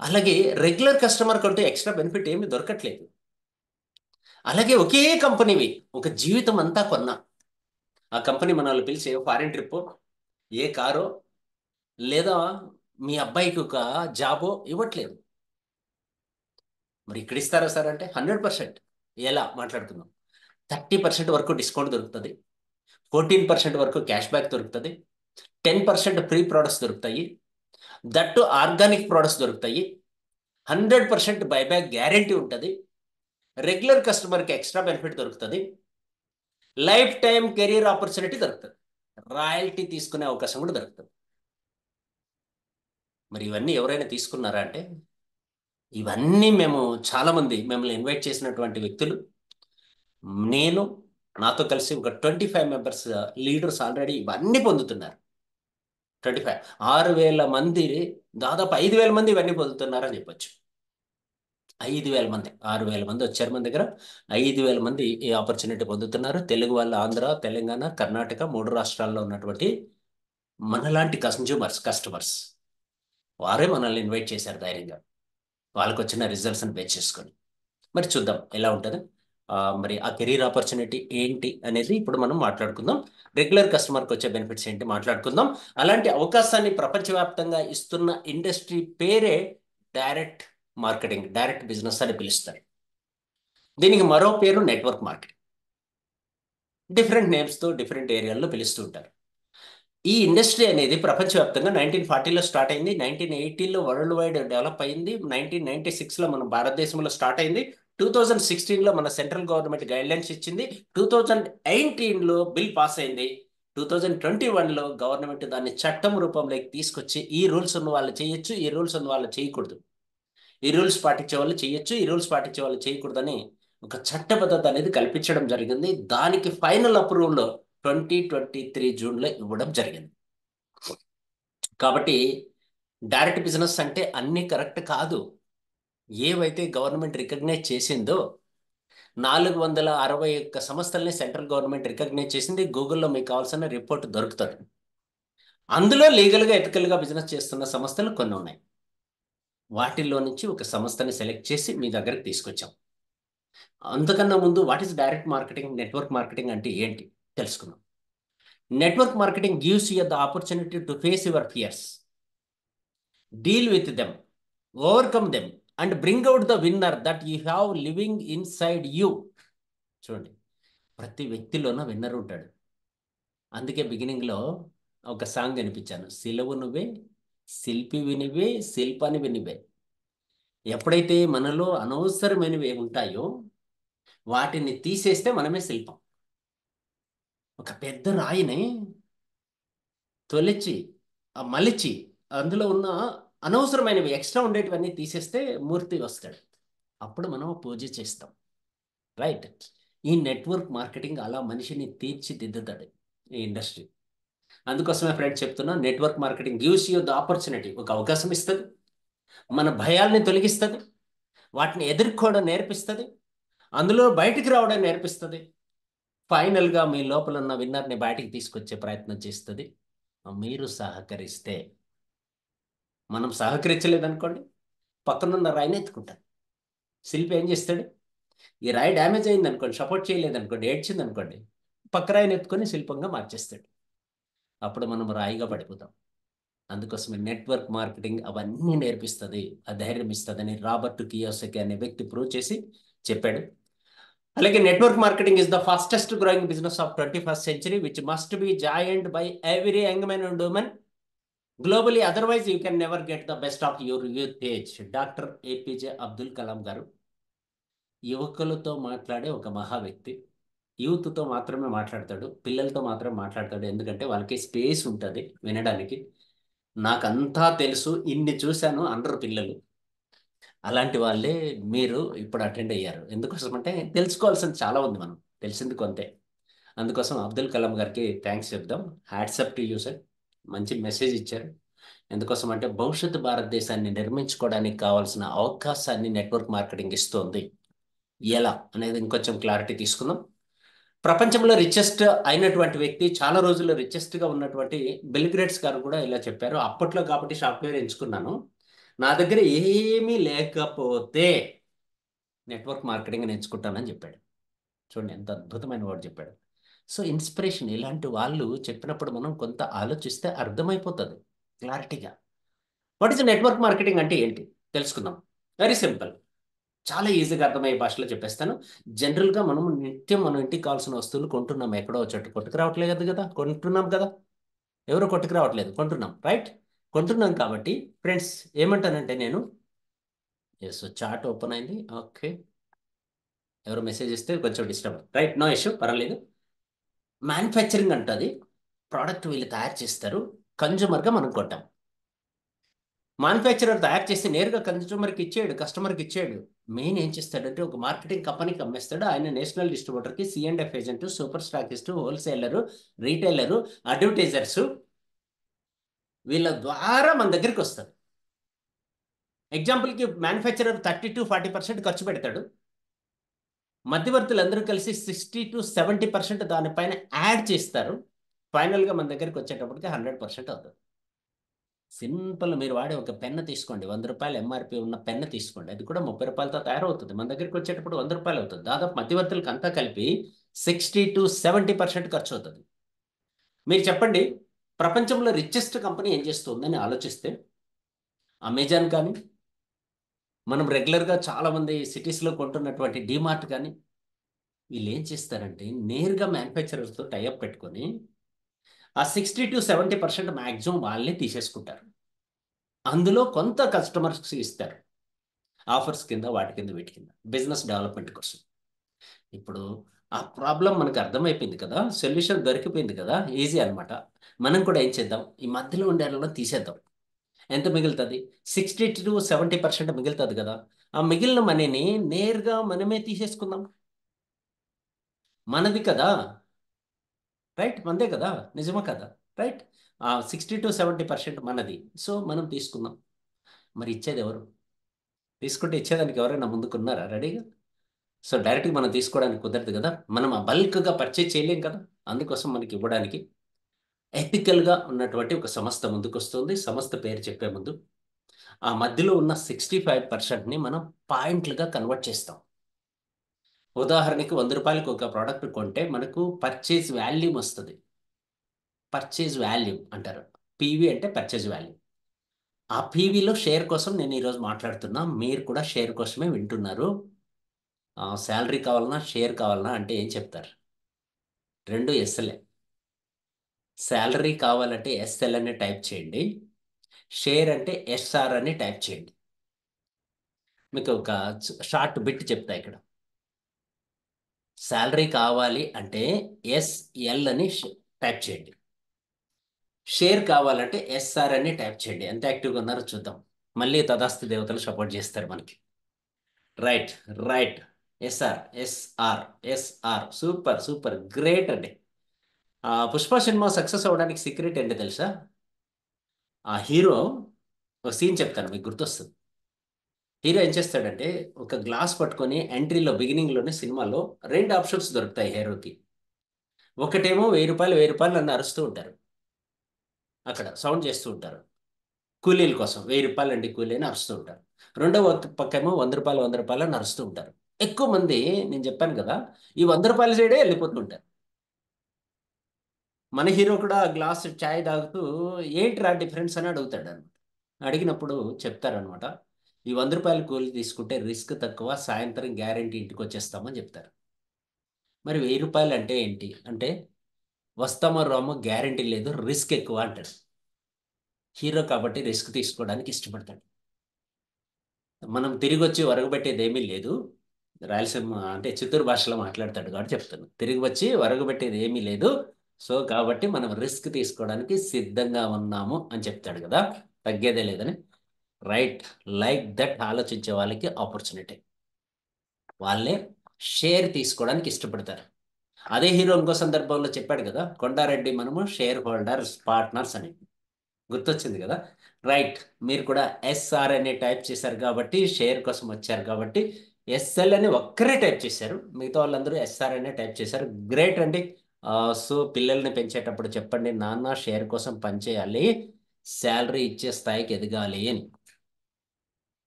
అలాగే రెగ్యులర్ కస్టమర్ కంటే ఎక్స్ట్రా బెనిఫిట్ ఏమీ దొరకట్లేదు. అలాగే ఒకే కంపెనీవి ఒక జీవితం అంతా కొన్నా, ఆ కంపెనీ మనల్ని పిలిచి ఫారిన్ ట్రిప్, ఏ కారో లేదా మీ అబ్బాయికి ఒక జాబో ఇవ్వట్లేదు. మరి ఇక్కడ ఇస్తారా సార్ అంటే 100%. ఎలా మాట్లాడుకుందాం. 30% వరకు డిస్కౌంట్ దొరుకుతుంది, 14% వరకు క్యాష్ బ్యాక్ దొరుకుతుంది, 10% ఫ్రీ ప్రోడక్ట్స్ దొరుకుతాయి, దట్టు ఆర్గానిక్ ప్రోడక్ట్స్ దొరుకుతాయి, 100% బైబ్యాక్ గ్యారెంటీ ఉంటుంది, రెగ్యులర్ కస్టమర్కి ఎక్స్ట్రా బెనిఫిట్ దొరుకుతుంది, లైఫ్ టైం కెరీర్ ఆపర్చునిటీ దొరుకుతుంది, రాయల్టీ తీసుకునే అవకాశం కూడా దొరుకుతుంది. మరి ఇవన్నీ ఎవరైనా తీసుకున్నారా అంటే, ఇవన్నీ మేము చాలామంది మిమ్మల్ని ఇన్వైట్ చేసినటువంటి వ్యక్తులు, నేను, నాతో కలిసి ఒక 25 మెంబర్స్ లీడర్స్ ఆల్రెడీ ఇవన్నీ పొందుతున్నారు. 25, 6,000 మంది, దాదాపు 5,000 మంది ఇవన్నీ పొందుతున్నారని చెప్పొచ్చు. 5,000 మంది, 6,000 మంది వచ్చారు మన దగ్గర. 5,000 మంది ఈ ఆపర్చునిటీ పొందుతున్నారు. తెలుగు వాళ్ళు ఆంధ్ర, తెలంగాణ, కర్ణాటక 3 రాష్ట్రాల్లో ఉన్నటువంటి మనలాంటి కస్టమర్స్ వారే మనల్ని ఇన్వైట్ చేశారు ధైర్యంగా, వాళ్ళకి వచ్చిన రిజల్ట్స్ని బేస్ చేసుకొని. మరి చూద్దాం ఎలా ఉంటుంది. మరి ఆ కెరీర్ ఆపర్చునిటీ ఏంటి అనేది ఇప్పుడు మనం మాట్లాడుకుందాం. రెగ్యులర్ కస్టమర్కి వచ్చే బెనిఫిట్స్ ఏంటి మాట్లాడుకుందాం. అలాంటి అవకాశాన్ని ప్రపంచవ్యాప్తంగా ఇస్తున్న ఇండస్ట్రీ పేరే డైరెక్ట్ మార్కెటింగ్, డైరెక్ట్ బిజినెస్ అని పిలుస్తారు. దీనికి మరో పేరు నెట్వర్క్ మార్కెటింగ్. డిఫరెంట్ నేమ్స్తో డిఫరెంట్ ఏరియాల్లో పిలుస్తూ ఉంటారు. ఈ ఇండస్ట్రీ అనేది ప్రపంచవ్యాప్తంగా 1940లో స్టార్ట్ అయింది, 1980లో వరల్డ్ వైడ్ డెవలప్ అయింది, 1996లో మన భారతదేశంలో స్టార్ట్ అయింది, 2016లో మన సెంట్రల్ గవర్నమెంట్ గైడ్లైన్స్ ఇచ్చింది, 2018లో బిల్ పాస్ అయింది, 2021లో గవర్నమెంట్ దాన్ని చట్టం రూపంలోకి తీసుకొచ్చి ఈ రూల్స్ ఉన్న వాళ్ళు చేయొచ్చు, ఈ రూల్స్ ఉన్న వాళ్ళు చేయకూడదు, ఈ రూల్స్ పాటించే వాళ్ళు చేయొచ్చు, ఈ రూల్స్ పాటించే వాళ్ళు చేయకూడదని ఒక చట్టబద్ధత అనేది కల్పించడం జరిగింది. దానికి ఫైనల్ అప్రూవల్ 2023 జూన్లో ఇవ్వడం జరిగింది. కాబట్టి డైరెక్ట్ బిజినెస్ అంటే అన్ని కరెక్ట్ కాదు. ఏవైతే గవర్నమెంట్ రికగ్నైజ్ చేసిందో 461 సంస్థల్ని సెంట్రల్ గవర్నమెంట్ రికగ్నైజ్ చేసింది. గూగుల్లో మీకు కావాల్సిన రిపోర్ట్ దొరుకుతుంది. అందులో లీగల్గా ఎథికల్గా బిజినెస్ చేస్తున్న సంస్థలు కొన్ని ఉన్నాయి. వాటిల్లో నుంచి ఒక సంస్థని సెలెక్ట్ చేసి మీ దగ్గరికి తీసుకొచ్చాం. అంతకన్నా ముందు what is direct marketing, network marketing అంటే ఏంటి తెలుసుకుందాం. Network marketing gives you the opportunity to face your fears, deal with them, overcome them and bring out the winner that you have living inside you. చూడండి, ప్రతి వ్యక్తిలోనూ విన్నర్ ఉంటాడు. అందుకే బిగినింగ్లో ఒక సాంగ్ వినిపించాను, సిలవు నువ్వే, శిల్పి వినివే, శిల్పాన్ని వినివే. ఎప్పుడైతే మనలో అనవసరమైనవి ఉంటాయో వాటిని తీసేస్తే మనమే శిల్పం. ఒక పెద్ద రాయిని తొలిచి మలిచి అందులో ఉన్న అనవసరమైనవి ఎక్స్ట్రా ఉండేటివన్నీ తీసేస్తే మూర్తి వస్తాడు. అప్పుడు మనం పూజ చేస్తాం. రైట్. ఈ నెట్వర్క్ మార్కెటింగ్ అలా మనిషిని తీర్చిదిద్దుతాడు ఈ ఇండస్ట్రీ. అందుకోసమే ఫ్రెండ్ చెప్తున్నా, network marketing gives you the opportunity, ఒక అవకాశం ఇస్తుంది, మన భయాల్ని తొలగిస్తుంది, వాటిని ఎదుర్కోవడం నేర్పిస్తుంది, అందులో బయటికి రావడం నేర్పిస్తుంది, ఫైనల్గా మీ లోపల ఉన్న విన్నర్ని బయటికి తీసుకొచ్చే ప్రయత్నం చేస్తుంది. మీరు సహకరిస్తే. మనం సహకరించలేదనుకోండి, పక్కనున్న రాయిని ఎత్తుకుంటాడు. శిల్పి ఏం చేస్తాడు, ఈ రాయి డ్యామేజ్ అయింది అనుకోండి, సపోర్ట్ చేయలేదనుకోండి, ఏడ్చింది అనుకోండి, పక్క రాయిని ఎత్తుకొని శిల్పంగా మార్చేస్తాడు. అప్పుడు మనం రాయిగా పడిపోతాం. అందుకోసమే నెట్వర్క్ మార్కెటింగ్ అవన్నీ నేర్పిస్తుంది, ఆ ధైర్యం ఇస్తుందని రాబర్ట్ కియోసకి అనే వ్యక్తి ప్రూవ్ చేసి చెప్పాడు. అలాగే network marketing is the fastest growing business of 21st century which must be joint by every young men and women globally, otherwise you can never get the best of your youth age. Doctor APJ Abdul Kalam గారు యువకులతో మాట్లాడే ఒక మహా వ్యక్తి. యూత్తో మాత్రమే మాట్లాడతాడు, పిల్లలతో మాత్రమే మాట్లాడతాడు. ఎందుకంటే వాళ్ళకి స్పేస్ ఉంటుంది వినడానికి. నాకంతా తెలుసు, ఇన్ని చూశాను అందరు పిల్లలు. అలాంటి వాళ్ళే మీరు ఇప్పుడు అటెండ్ అయ్యారు. ఎందుకోసం అంటే తెలుసుకోవాల్సింది చాలా ఉంది, మనం తెలిసింది కొంతే. అందుకోసం అబ్దుల్ కలాం గారికి థ్యాంక్స్ చెప్దాం. Hats off to you sir. మంచి మెసేజ్ ఇచ్చారు. ఎందుకోసం అంటే భవిష్యత్తు భారతదేశాన్ని నిర్మించుకోవడానికి కావాల్సిన అవకాశాన్ని నెట్వర్క్ మార్కెటింగ్ ఇస్తుంది. ఎలా అనేది ఇంకొంచెం క్లారిటీ తీసుకుందాం. ప్రపంచంలో రిచెస్ట్ అయినటువంటి వ్యక్తి, చాలా రోజుల్లో రిచెస్ట్గా ఉన్నటువంటి బిల్ గేట్స్ గారు కూడా ఇలా చెప్పారు. అప్పట్లో కాబట్టి సాఫ్ట్వేర్ ఎంచుకున్నాను, నా దగ్గర ఏమీ లేకపోతే నెట్వర్క్ మార్కెటింగ్ ఎంచుకుంటానని చెప్పాడు. చూడండి ఎంత అద్భుతమైన వాడు చెప్పాడు. సో ఇన్స్పిరేషన్ ఇలాంటి వాళ్ళు చెప్పినప్పుడు మనం కొంత ఆలోచిస్తే అర్థమైపోతుంది క్లారిటీగా. వాట్ ఈస్ నెట్వర్క్ మార్కెటింగ్ అంటే ఏంటి తెలుసుకుందాం. వెరీ సింపుల్, చాలా ఈజీగా అర్థమయ్యే భాషలో చెప్పేస్తాను. జనరల్గా మనం నిత్యం మనం ఇంటికి కావాల్సిన వస్తువులు కొంటున్నాం, ఎక్కడో చెట్టు కొట్టుకు రావట్లేదు కదా, కొంటున్నాం కదా. ఎవరో కొట్టుకు రావట్లేదు, కొంటున్నాం, రైట్? కొంటున్నాం కాబట్టి ఫ్రెండ్స్ ఏమంటానంటే నేను, ఎస్ చాట్ ఓపెన్ అయింది, ఓకే. ఎవరు మెసేజ్ ఇస్తే కొంచెం డిస్టర్బ్, రైట్, నో ఇష్యూ, పర్వాలేదు. మ్యానుఫ్యాక్చరింగ్ అంటుంది, ప్రోడక్ట్ వీళ్ళు తయారు చేస్తారు, కన్జ్యూమర్గా మనం కొంటాం. మ్యానుఫ్యాక్చరర్ తయారు చేసి నేరుగా కన్జ్యూమర్కి ఇచ్చాడు, కస్టమర్కి ఇచ్చాడు. మెయిన్ ఏం చేస్తాడంటే ఒక మార్కెటింగ్ కంపెనీకి అమ్మేస్తాడు. ఆయన నేషనల్ డిస్ట్రిబ్యూటర్కి, C&F agent, super stockist, wholesaler, retailer, advertisers, వీళ్ళ ద్వారా మన దగ్గరికి వస్తుంది. ఎగ్జాంపుల్కి మ్యానుఫ్యాక్చరర్ 30 to 40% ఖర్చు పెడతాడు, మధ్యవర్తులు అందరూ కలిసి 60 to 70% దానిపైన యాడ్ చేస్తారు. ఫైనల్గా మన దగ్గరికి వచ్చేటప్పటికి 100% అవుతుంది. సింపుల్, మీరు వాడే ఒక పెన్ను తీసుకోండి, 100 రూపాయలు ఎంఆర్పి ఉన్న పెన్ను తీసుకోండి, అది కూడా 30 రూపాయలతో తయారవుతుంది. మన దగ్గరికి వచ్చేటప్పుడు 100 రూపాయలు అవుతుంది. దాదాపు మధ్యవర్తులకు అంతా కలిపి 60 to 70% ఖర్చు అవుతుంది. మీరు చెప్పండి, ప్రపంచంలో రిచెస్ట్ కంపెనీ ఏం చేస్తుందని ఆలోచిస్తే, అమెజాన్ కానీ, మనం రెగ్యులర్గా చాలామంది సిటీస్లో కొంటున్నటువంటి డిమార్ట్ కానీ, వీళ్ళు ఏం చేస్తారంటే నేరుగా మ్యానుఫ్యాక్చరర్స్తో టైఅప్ పెట్టుకొని ఆ 60 to 70% మ్యాక్సిమం వాళ్ళే తీసేసుకుంటారు. అందులో కొంత కస్టమర్స్కి ఇస్తారు, ఆఫర్స్ కింద, వాటి కింద, వీటి కింద, బిజినెస్ డెవలప్మెంట్ కోసం. ఇప్పుడు ఆ ప్రాబ్లం మనకు అర్థమైపోయింది కదా, సొల్యూషన్ దొరికిపోయింది కదా, ఈజీ అనమాట. మనం కూడా ఏం చేద్దాం, ఈ మధ్యలో ఉండే వాళ్ళలో తీసేద్దాం. ఎంత మిగులుతుంది? 60 to 70% మిగులుతుంది కదా. ఆ మిగిలిన మనీని నేరుగా మనమే తీసేసుకుందాం. మనది కదా, రైట్? మనదే కదా, నిజమా కదా, రైట్? 60 to 70% మనది, సో మనం తీసుకుందాం. మరి ఇచ్చేది ఎవరు? తీసుకుంటే ఇచ్చేదానికి ఎవరైనా ముందుకున్నారా రెడీగా? సో డైరెక్ట్గా మనం తీసుకోవడానికి కుదరదు కదా, మనం ఆ బల్క్గా పర్చేజ్ చేయలేం కదా. అందుకోసం మనకి ఇవ్వడానికి ఎథికల్గా ఉన్నటువంటి ఒక సంస్థ ముందుకు వస్తుంది. సంస్థ పేరు చెప్పే ముందు ఆ మధ్యలో ఉన్న 65%ని మనం పాయింట్లుగా కన్వర్ట్ చేస్తాం. ఉదాహరణకి 100 రూపాయలకు ఒక ప్రోడక్ట్ కొంటే మనకు పర్చేజ్ వాల్యూమ్ వస్తుంది. పర్చేజ్ వాల్యూమ్ అంటారు, పీవీ అంటే పర్చేజ్ వాల్యూమ్. ఆ పీవీలో షేర్ కోసం నేను ఈరోజు మాట్లాడుతున్నా, మీరు కూడా షేర్ కోసమే వింటున్నారు. శాలరీ కావాలన్నా షేర్ కావాలన్నా అంటే ఏం చెప్తారు? రెండు ఎస్ఎల్ఏ. శాలరీ కావాలంటే ఎస్ఎల్ అని టైప్ చేయండి, షేర్ అంటే ఎస్ఆర్ అని టైప్ చేయండి. మీకు ఒక షార్ట్ బిట్ చెప్తా ఇక్కడ. శాలరీ కావాలి అంటే ఎస్ఎల్ అని టైప్ చేయండి, షేర్ కావాలంటే ఎస్ఆర్ అని టైప్ చేయండి. ఎంత యాక్టివ్గా ఉన్నారో చూద్దాం. మళ్ళీ తదాస్తు దేవతలు సపోర్ట్ చేస్తారు మనకి. Right, right, S R, S R, S R, super, super, great అండి. పుష్ప సినిమా సక్సెస్ అవ్వడానికి సీక్రెట్ ఏంటి తెలుసా? ఆ హీరో, ఒక సీన్ చెప్తాను మీకు గుర్తొస్తుంది. హీరో ఏం చేస్తాడంటే ఒక గ్లాస్ పట్టుకొని ఎంట్రీలో, బిగినింగ్లోనే సినిమాలో రెండు ఆప్షన్స్ దొరుకుతాయి హీరోకి. ఒకటేమో 1000 రూపాయలు, 1000 రూపాయలు నన్ను అరుస్తూ ఉంటారు, అక్కడ సౌండ్ చేస్తూ ఉంటారు, కూలీల కోసం 1000 రూపాయలు అండి కూలీ అని అరుస్తూ ఉంటారు. రెండవ పక్కేమో 100 రూపాయలు, 100 రూపాయలు అని అరుస్తూ ఉంటారు. ఎక్కువ మంది, నేను చెప్పాను కదా, ఈ 100 రూపాయల సైడే వెళ్ళిపోతుంటారు. మన హీరో కూడా గ్లాస్ చాయ్ తాగుతూ ఏంట్రా డిఫరెన్స్ అని అడుగుతాడు అనమాట. అడిగినప్పుడు చెప్తారనమాట, ఈ 100 రూపాయలు కూలి తీసుకుంటే రిస్క్ తక్కువ, సాయంత్రం గ్యారెంటీ ఇంటికి వచ్చేస్తామని చెప్తారు. మరి ₹1000 అంటే ఏంటి అంటే వస్తామో రామో గ్యారంటీ లేదు, రిస్క్ ఎక్కువ అంటాడు. హీరో కాబట్టి రిస్క్ తీసుకోవడానికి ఇష్టపడతాడు. మనం తిరిగి వచ్చి వరగబెట్టేది ఏమీ లేదు. రాయలసీమ అంటే చిత్తూరు భాషలో మాట్లాడతాడు కాబట్టి చెప్తాను. తిరిగి వచ్చి వరగబెట్టేది ఏమీ లేదు. సో కాబట్టి మనం రిస్క్ తీసుకోవడానికి సిద్ధంగా ఉన్నాము అని చెప్తాడు కదా. తగ్గేదే లేదని. రైట్. లైక్ దట్ ఆలోచించే వాళ్ళకి ఆపర్చునిటీ. వాళ్ళే షేర్ తీసుకోవడానికి ఇష్టపడతారు. అదే హీరో ఇంకో సందర్భంలో చెప్పాడు కదా, కొండారెడ్డి మనము షేర్ హోల్డర్స్ పార్ట్నర్స్ అని. గుర్తొచ్చింది కదా. రైట్. మీరు కూడా ఎస్ఆర్ అని టైప్ చేశారు కాబట్టి షేర్ కోసం వచ్చారు కాబట్టి ఎస్ఎల్ అని ఒక్కరే టైప్ చేశారు, మిగతా వాళ్ళందరూ ఎస్ఆర్ అనే టైప్ చేశారు. గ్రేట్ అండి. సో పిల్లల్ని పెంచేటప్పుడు చెప్పండి, నాన్న షేర్ కోసం పనిచేయాలి, శాలరీ ఇచ్చే స్థాయికి ఎదగాలి అని.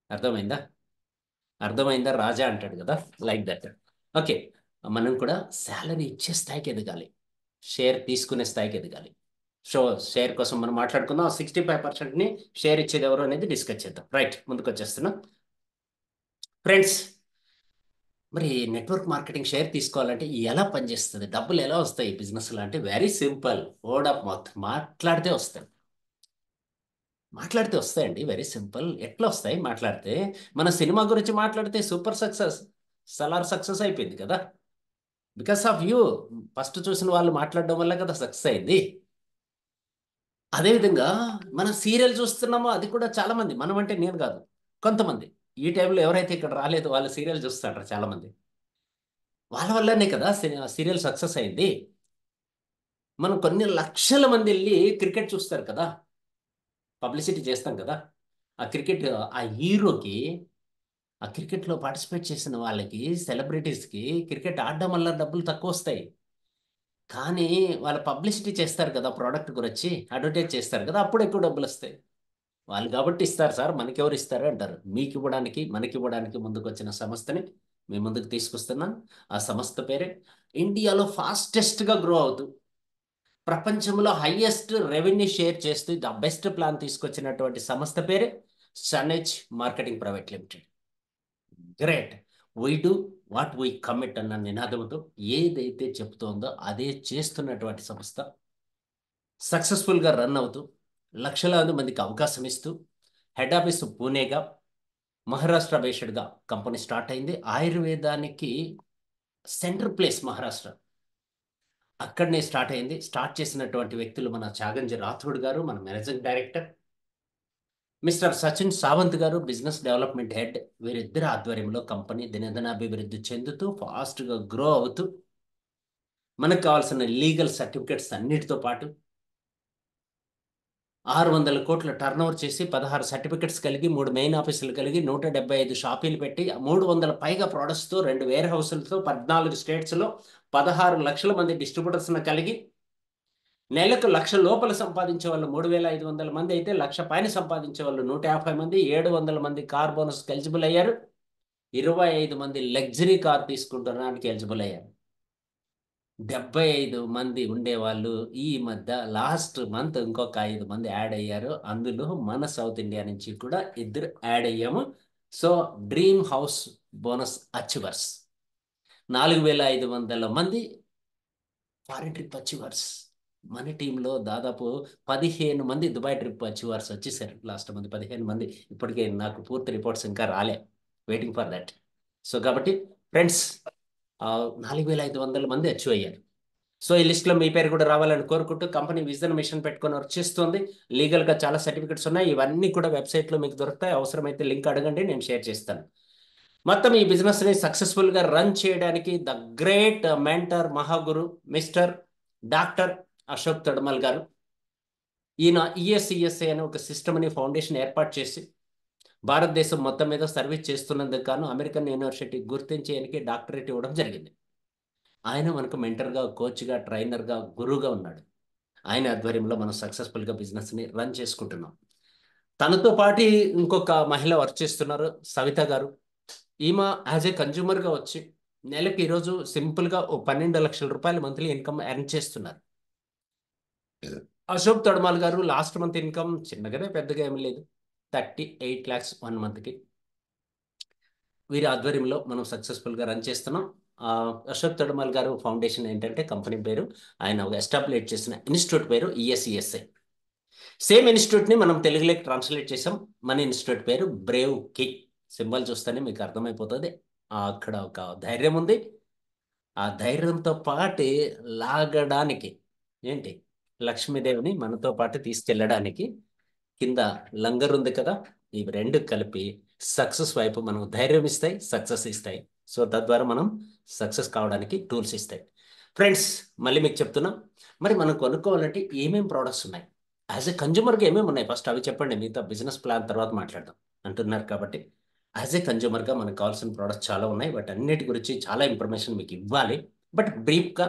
అర్థమైందా? అర్థమైందా రాజా అంటాడు కదా, లైక్ దట్. ఓకే. మనం కూడా శాలరీ ఇచ్చే స్థాయికి ఎదగాలి, షేర్ తీసుకునే స్థాయికి ఎదగాలి. సో షేర్ కోసం మనం మాట్లాడుకుందాం. 65%ని షేర్ ఇచ్చేది ఎవరు అనేది డిస్కస్ చేద్దాం. రైట్, ముందుకు వచ్చేస్తున్నాం ఫ్రెండ్స్. మరి నెట్వర్క్ మార్కెటింగ్ షేర్ తీసుకోవాలంటే ఎలా పనిచేస్తుంది, డబ్బులు ఎలా వస్తాయి ఈ బిజినెస్లో అంటే very simple. Word of mouth. మాట్లాడితే వస్తాయి. మాట్లాడితే వస్తాయండి. Very simple. ఎట్లా వస్తాయి మాట్లాడితే? మన సినిమా గురించి మాట్లాడితే సూపర్ సక్సెస్, సలార్ సక్సెస్ అయిపోయింది కదా. Because of you. ఫస్ట్ చూసిన వాళ్ళు మాట్లాడడం వల్ల కదా సక్సెస్ అయింది. అదేవిధంగా మనం సీరియల్ చూస్తున్నామో అది కూడా చాలా మంది, మనం అంటే నేను కాదు, కొంతమంది ఈ టైంలో ఎవరైతే ఇక్కడ రాలేదు వాళ్ళు సీరియల్ చూస్తాడు చాలా మంది. వాళ్ళ వల్లనే కదా సీరియల్ సక్సెస్ అయింది. మనం కొన్ని లక్షల మంది వెళ్ళి క్రికెట్ చూస్తారు కదా, పబ్లిసిటీ చేస్తాం కదా. ఆ క్రికెట్, ఆ హీరోకి, ఆ క్రికెట్లో పార్టిసిపేట్ చేసిన వాళ్ళకి, సెలబ్రిటీస్కి క్రికెట్ ఆడడం వల్ల డబ్బులు తక్కువ వస్తాయి. కానీ వాళ్ళు పబ్లిసిటీ చేస్తారు కదా, ప్రోడక్ట్ గురించి అడ్వర్టైజ్ చేస్తారు కదా, అప్పుడు ఎక్కువ డబ్బులు వస్తాయి. వాళ్ళు కాబట్టి ఇస్తారు సార్, మనకెవరు ఇస్తారు అంటారు. మీకు ఇవ్వడానికి మనకి ఇవ్వడానికి ముందుకు వచ్చిన సంస్థని మీ ముందుకు తీసుకొస్తున్నాను. ఆ సంస్థ పేరే ఇండియాలో ఫాస్టెస్ట్గా గ్రో అవుతూ ప్రపంచంలో హైయెస్ట్ రెవెన్యూ షేర్ చేస్తూ ద బెస్ట్ ప్లాన్ తీసుకొచ్చినటువంటి సంస్థ పేరే Sanej marketing private limited. Great. We do what we commit అన్న నినాదంతో ఏదైతే చెప్తోందో అదే చేస్తున్నటువంటి సంస్థ, సక్సెస్ఫుల్గా రన్ అవుతూ లక్షలాది మందికి అవకాశం ఇస్తూ, హెడ్ ఆఫీస్ పూణేగా, మహారాష్ట్ర బేస్డ్గా కంపెనీ స్టార్ట్ అయింది. ఆయుర్వేదానికి సెంటర్ ప్లేస్ మహారాష్ట్ర, అక్కడనే స్టార్ట్ అయింది. స్టార్ట్ చేసినటువంటి వ్యక్తులు మన చాగంజి రాథోడ్ గారు, మన managing director, mister Sachin Sawant గారు, బిజినెస్ డెవలప్మెంట్ హెడ్. వీరిద్దరి ఆధ్వర్యంలో కంపెనీ దినదినాభివృద్ధి చెందుతూ ఫాస్ట్గా గ్రో అవుతూ మనకు కావాల్సిన లీగల్ సర్టిఫికెట్స్ అన్నిటితో పాటు 600 కోట్ల టర్నోవర్ చేసి 16 సర్టిఫికెట్స్ కలిగి 3 మెయిన్ ఆఫీసులు కలిగి 175 షాపీలు పెట్టి 300 పైగా ప్రోడక్ట్స్తో 2 వేర్ హౌసులతో 14 స్టేట్స్లో 16 లక్షల మంది డిస్ట్రిబ్యూటర్స్ను కలిగి నెలకు 1,00,000 లోపల సంపాదించే వాళ్ళు 3,500 మంది అయితే 1,00,000 పైన సంపాదించే వాళ్ళు 150 మంది, 700 మంది కార్ బోనస్ ఎలిజిబుల్ అయ్యారు, 25 మంది లగ్జరీ కార్ తీసుకుంటున్నానికి ఎలిజిబుల్ అయ్యారు. 75 మంది ఉండేవాళ్ళు ఈ మధ్య లాస్ట్ మంత్ ఇంకొక 5 మంది యాడ్ అయ్యారు. అందులో మన సౌత్ ఇండియా నుంచి కూడా 2 యాడ్ అయ్యాము. So dream house bonus achievers 4,500 మంది ఫారిన్ ట్రిప్ అచీవర్స్. మన టీంలో దాదాపు 15 మంది దుబాయ్ ట్రిప్ అచీవర్స్ వచ్చేసారు. లాస్ట్ మంత్ 15 మంది. ఇప్పటికే నాకు పూర్తి రిపోర్ట్స్ ఇంకా రాలే, వెయిటింగ్ ఫర్ దట్. సో కాబట్టి ఫ్రెండ్స్, 4,500 మంది అచీవ్ అయ్యారు. సో ఈ లిస్ట్లో మీ పేరు కూడా రావాలని కోరుకుంటూ కంపెనీ విజన్ మిషన్ పెట్టుకొని వర్క్ చేస్తుంది. లీగల్గా చాలా సర్టిఫికెట్స్ ఉన్నాయి. ఇవన్నీ కూడా వెబ్సైట్లో మీకు దొరుకుతాయి. అవసరమైతే లింక్ అడగండి, నేను షేర్ చేస్తాను. మొత్తం ఈ బిజినెస్ని సక్సెస్ఫుల్గా రన్ చేయడానికి ద గ్రేట్ మెంటర్ మహాగురు మిస్టర్ డాక్టర్ అశోక్ తొడమల్ గారు. ఈయన ఈఎస్ఈఎస్ఏ అనే ఒక సిస్టమ్ని ఫౌండేషన్ ఏర్పాటు చేసి భారతదేశం మొత్తం మీద సర్వీస్ చేస్తున్నందుకు గాను అమెరికన్ యూనివర్సిటీ గుర్తించి ఆయనకి డాక్టరేట్ ఇవ్వడం జరిగింది. ఆయన మనకు మెంటర్గా, కోచ్గా, ట్రైనర్గా, గురువుగా ఉన్నాడు. ఆయన ఆధ్వర్యంలో మనం సక్సెస్ఫుల్గా బిజినెస్ని రన్ చేసుకుంటున్నాం. తనతో పాటు ఇంకొక మహిళ వర్క్ చేస్తున్నారు, సవిత గారు. ఈమె యాజ్ ఏ కన్జ్యూమర్గా వచ్చి నెలకి ఈరోజు సింపుల్గా ఓ 12 లక్షల రూపాయలు మంత్లీ ఇన్కమ్ ఎర్న్ చేస్తున్నారు. అశోక్ తొడమాల్ గారు లాస్ట్ మంత్ ఇన్కమ్ చిన్నగానే, పెద్దగా ఏమీ లేదు, 38 lakhs 1 monthకి. వీరి ఆధ్వర్యంలో మనం సక్సెస్ఫుల్గా రన్ చేస్తున్నాం. అశోక్ తొడమల్ గారు ఫౌండేషన్ ఏంటంటే కంపెనీ పేరు. ఆయన ఎస్టాబ్లిష్ చేసిన ఇన్స్టిట్యూట్ పేరు ఈఎస్ఈఎస్ఐ. సేమ్ ఇన్స్టిట్యూట్ని మనం తెలుగులోకి ట్రాన్స్లేట్ చేసాం. మన ఇన్స్టిట్యూట్ పేరు బ్రేవ్ కి. సింబల్ చూస్తేనే మీకు అర్థమైపోతుంది. అక్కడ ఒక ధైర్యం ఉంది. ఆ ధైర్యంతో పాటు లాగడానికి ఏంటి, లక్ష్మీదేవిని మనతో పాటు తీసుకెళ్ళడానికి కింద లంగర్ ఉంది కదా, ఇవి రెండు కలిపి సక్సెస్ వైపు మనం ధైర్యం ఇస్తాయి, సక్సెస్ ఇస్తాయి. సో తద్వారా మనం సక్సెస్ కావడానికి టూల్స్ ఇస్తాయి. ఫ్రెండ్స్, మళ్ళీ మీకు చెప్తున్నా, మరి మనం కొనుక్కోవాలంటే ఏమేం ప్రోడక్ట్స్ ఉన్నాయి, యాజ్ ఎ కన్జ్యూమర్గా ఏమేమి ఉన్నాయి, ఫస్ట్ అవి చెప్పండి, మిగతా బిజినెస్ ప్లాన్ తర్వాత మాట్లాడదాం అంటున్నారు. కాబట్టి యాజ్ ఏ కన్జ్యూమర్గా మనకు కావాల్సిన ప్రోడక్ట్స్ చాలా ఉన్నాయి. బట్ అన్నిటి గురించి చాలా ఇన్ఫర్మేషన్ మీకు ఇవ్వాలి. బట్ బ్రీఫ్గా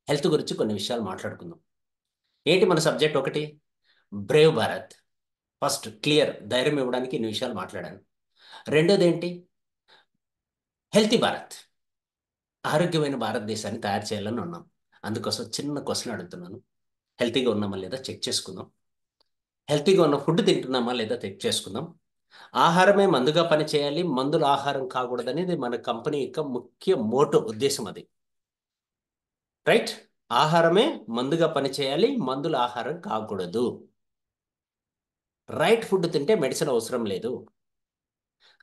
హెల్త్ గురించి కొన్ని విషయాలు మాట్లాడుకుందాం. ఏంటి మన సబ్జెక్ట్? ఒకటి బ్రేవ్ భారత్. ఫస్ట్ క్లియర్, ధైర్యం ఇవ్వడానికి ఇన్ని విషయాలు మాట్లాడాను. రెండోది ఏంటి? హెల్తీ భారత్, ఆరోగ్యమైన భారతదేశాన్ని తయారు చేయాలని ఉన్నాం. అందుకోసం చిన్న క్వశ్చన్ అడుగుతున్నాను. హెల్తీగా ఉన్నామా లేదా చెక్ చేసుకుందాం. హెల్తీగా ఉన్న ఫుడ్ తింటున్నామా లేదా చెక్ చేసుకుందాం. ఆహారమే మందుగా పనిచేయాలి, మందులు ఆహారం కాకూడదనేది మన కంపెనీ యొక్క ముఖ్య మోటో, ఉద్దేశం అది. రైట్? ఆహారమే మందుగా పనిచేయాలి, మందులు ఆహారం కాకూడదు. రైట్ ఫుడ్ తింటే మెడిసిన్ అవసరం లేదు.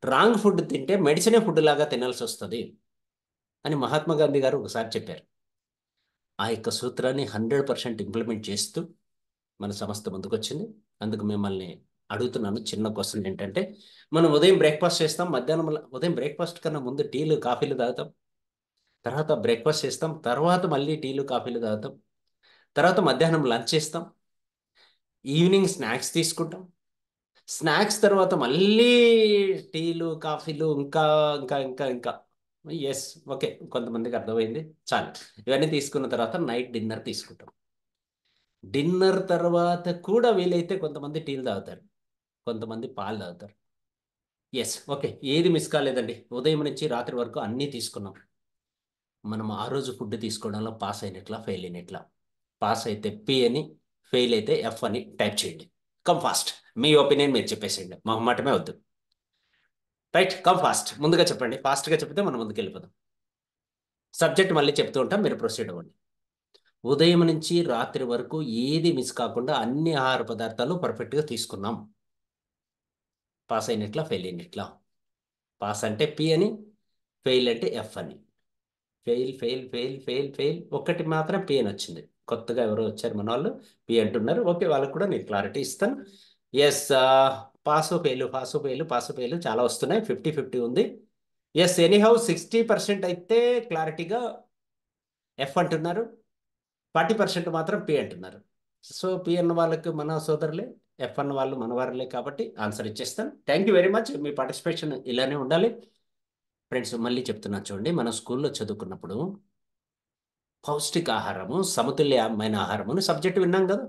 రాంగ్ ఫుడ్ తింటే మెడిసినే ఫుడ్ లాగా తినాల్సి వస్తుంది అని మహాత్మా గాంధీ గారు ఒకసారి చెప్పారు. ఆ యొక్క సూత్రాన్ని 100% ఇంప్లిమెంట్ చేస్తూ మన సంస్థ ముందుకొచ్చింది. అందుకు మిమ్మల్ని అడుగుతున్నాను, చిన్న క్వశ్చన్ ఏంటంటే, మనం ఉదయం బ్రేక్ఫాస్ట్ చేస్తాం, మధ్యాహ్నం ఉదయం బ్రేక్ఫాస్ట్ కన్నా ముందు టీలు కాఫీలు తాగుతాం, తర్వాత బ్రేక్ఫాస్ట్ చేస్తాం, తర్వాత మళ్ళీ టీలు కాఫీలు తాగుతాం, తర్వాత మధ్యాహ్నం లంచ్ చేస్తాం, ఈవినింగ్ స్నాక్స్ తీసుకుంటాం, స్నాక్స్ తర్వాత మళ్ళీ టీలు కాఫీలు, ఇంకా ఇంకా ఇంకా ఇంకా. ఎస్, ఓకే, కొంతమందికి అర్థమైంది, చాలు. ఇవన్నీ తీసుకున్న తర్వాత నైట్ డిన్నర్ తీసుకుంటాం. డిన్నర్ తర్వాత కూడా వీలైతే కొంతమంది టీలు తాగుతారు, కొంతమంది పాలు తాగుతారు. ఎస్, ఓకే, ఏది మిస్ కాలేదండి. ఉదయం నుంచి రాత్రి వరకు అన్నీ తీసుకున్నాం. మనం ఆ రోజు ఫుడ్ తీసుకోవడంలో పాస్ అయినట్లా, ఫెయిల్ అయినట్లా? పాస్ అయితే పి అని, ఫెయిల్ అయితే ఎఫ్ అని టైప్ చేయండి. కమ్ ఫాస్ట్, మీ ఒపీనియన్ మీరు చెప్పేసేయండి, మొహమాటమే వద్దు. రైట్, కమ్ ఫాస్ట్, ముందుగా చెప్పండి. ఫాస్ట్గా చెప్తే మనం ముందుకు వెళ్ళిపోదాం. సబ్జెక్ట్ మళ్ళీ చెప్తూ ఉంటాం, మీరు ప్రొసీడ్ అవ్వండి. ఉదయం నుంచి రాత్రి వరకు ఏది మిస్ కాకుండా అన్ని ఆహార పదార్థాలు పర్ఫెక్ట్గా తీసుకున్నాం. పాస్ అయినట్లా, ఫెయిల్ అయినట్లా? పాస్ అంటే పి అని, ఫెయిల్ అంటే ఎఫ్ అని. Fail fail fail fail fail, ఒక్కటి మాత్రం పి అని వచ్చింది. కొత్తగా ఎవరో వచ్చారు మన వాళ్ళు, పి అంటున్నారు. ఓకే, వాళ్ళకు కూడా నేను క్లారిటీ ఇస్తాను. Yes, pass fail, pass fail, pass fail చాలా వస్తున్నాయి, 50-50 ఉంది. ఎస్, ఎనీహౌ 60% అయితే క్లారిటీగా ఎఫ్ అంటున్నారు, 40% మాత్రం పి అంటున్నారు. సో పి అన్న వాళ్ళకి మన సోదరులే, ఎఫ్ అన్న వాళ్ళు మన వారులే, కాబట్టి ఆన్సర్ ఇచ్చేస్తాను. Thank you very much. Me participation ఇలానే ఉండాలి. ఫ్రెండ్స్, మళ్ళీ చెప్తున్నా చూడండి, మన స్కూల్లో చదువుకున్నప్పుడు పౌష్టికాహారము, సమతుల్యమైన ఆహారము అని సబ్జెక్ట్ విన్నాం కదా.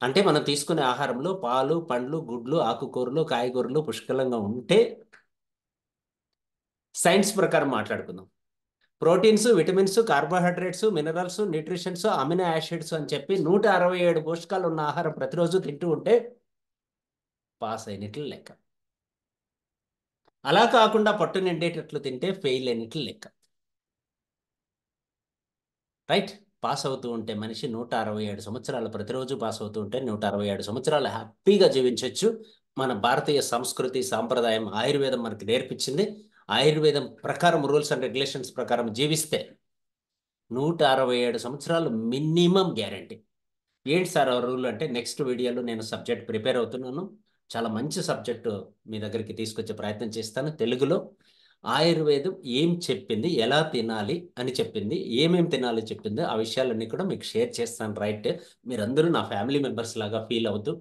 అంటే మనం తీసుకునే ఆహారంలో పాలు, పండ్లు, గుడ్లు, ఆకుకూరలు, కాయగూరలు పుష్కలంగా ఉంటే, సైన్స్ ప్రకారం మాట్లాడుకుందాం, proteins, vitamins, carbohydrates, minerals, nutritions, amino acids అని చెప్పి 167 పోషకాలు ఉన్న ఆహారం ప్రతిరోజు తింటూ ఉంటే పాస్ అయినట్లు లెక్క. అలా కాకుండా పట్టు నిండేటట్లు తింటే ఫెయిల్ అయినట్లు లెక్క. రైట్? పాస్ అవుతూ ఉంటే మనిషి 167 సంవత్సరాలు, ప్రతిరోజు పాస్ అవుతూ ఉంటే 167 సంవత్సరాలు హ్యాపీగా జీవించవచ్చు. మన భారతీయ సంస్కృతి సాంప్రదాయం, ఆయుర్వేదం మనకి నేర్పించింది. ఆయుర్వేదం ప్రకారం, రూల్స్ అండ్ రెగ్యులేషన్స్ ప్రకారం జీవిస్తే 167 సంవత్సరాలు మినిమం గ్యారంటీ. ఏంటి సార్ ఆ రూల్ అంటే, నెక్స్ట్ వీడియోలో నేను సబ్జెక్ట్ ప్రిపేర్ అవుతున్నాను. చాలా మంచి సబ్జెక్టు మీ దగ్గరికి తీసుకొచ్చే ప్రయత్నం చేస్తాను తెలుగులో. ఆయుర్వేదం ఏం చెప్పింది, ఎలా తినాలి అని చెప్పింది, ఏమేం తినాలి చెప్పింది, ఆ విషయాలన్నీ కూడా మీకు షేర్ చేస్తాను. రైట్? మీరందరూ నా ఫ్యామిలీ మెంబర్స్ లాగా ఫీల్ అవుతూ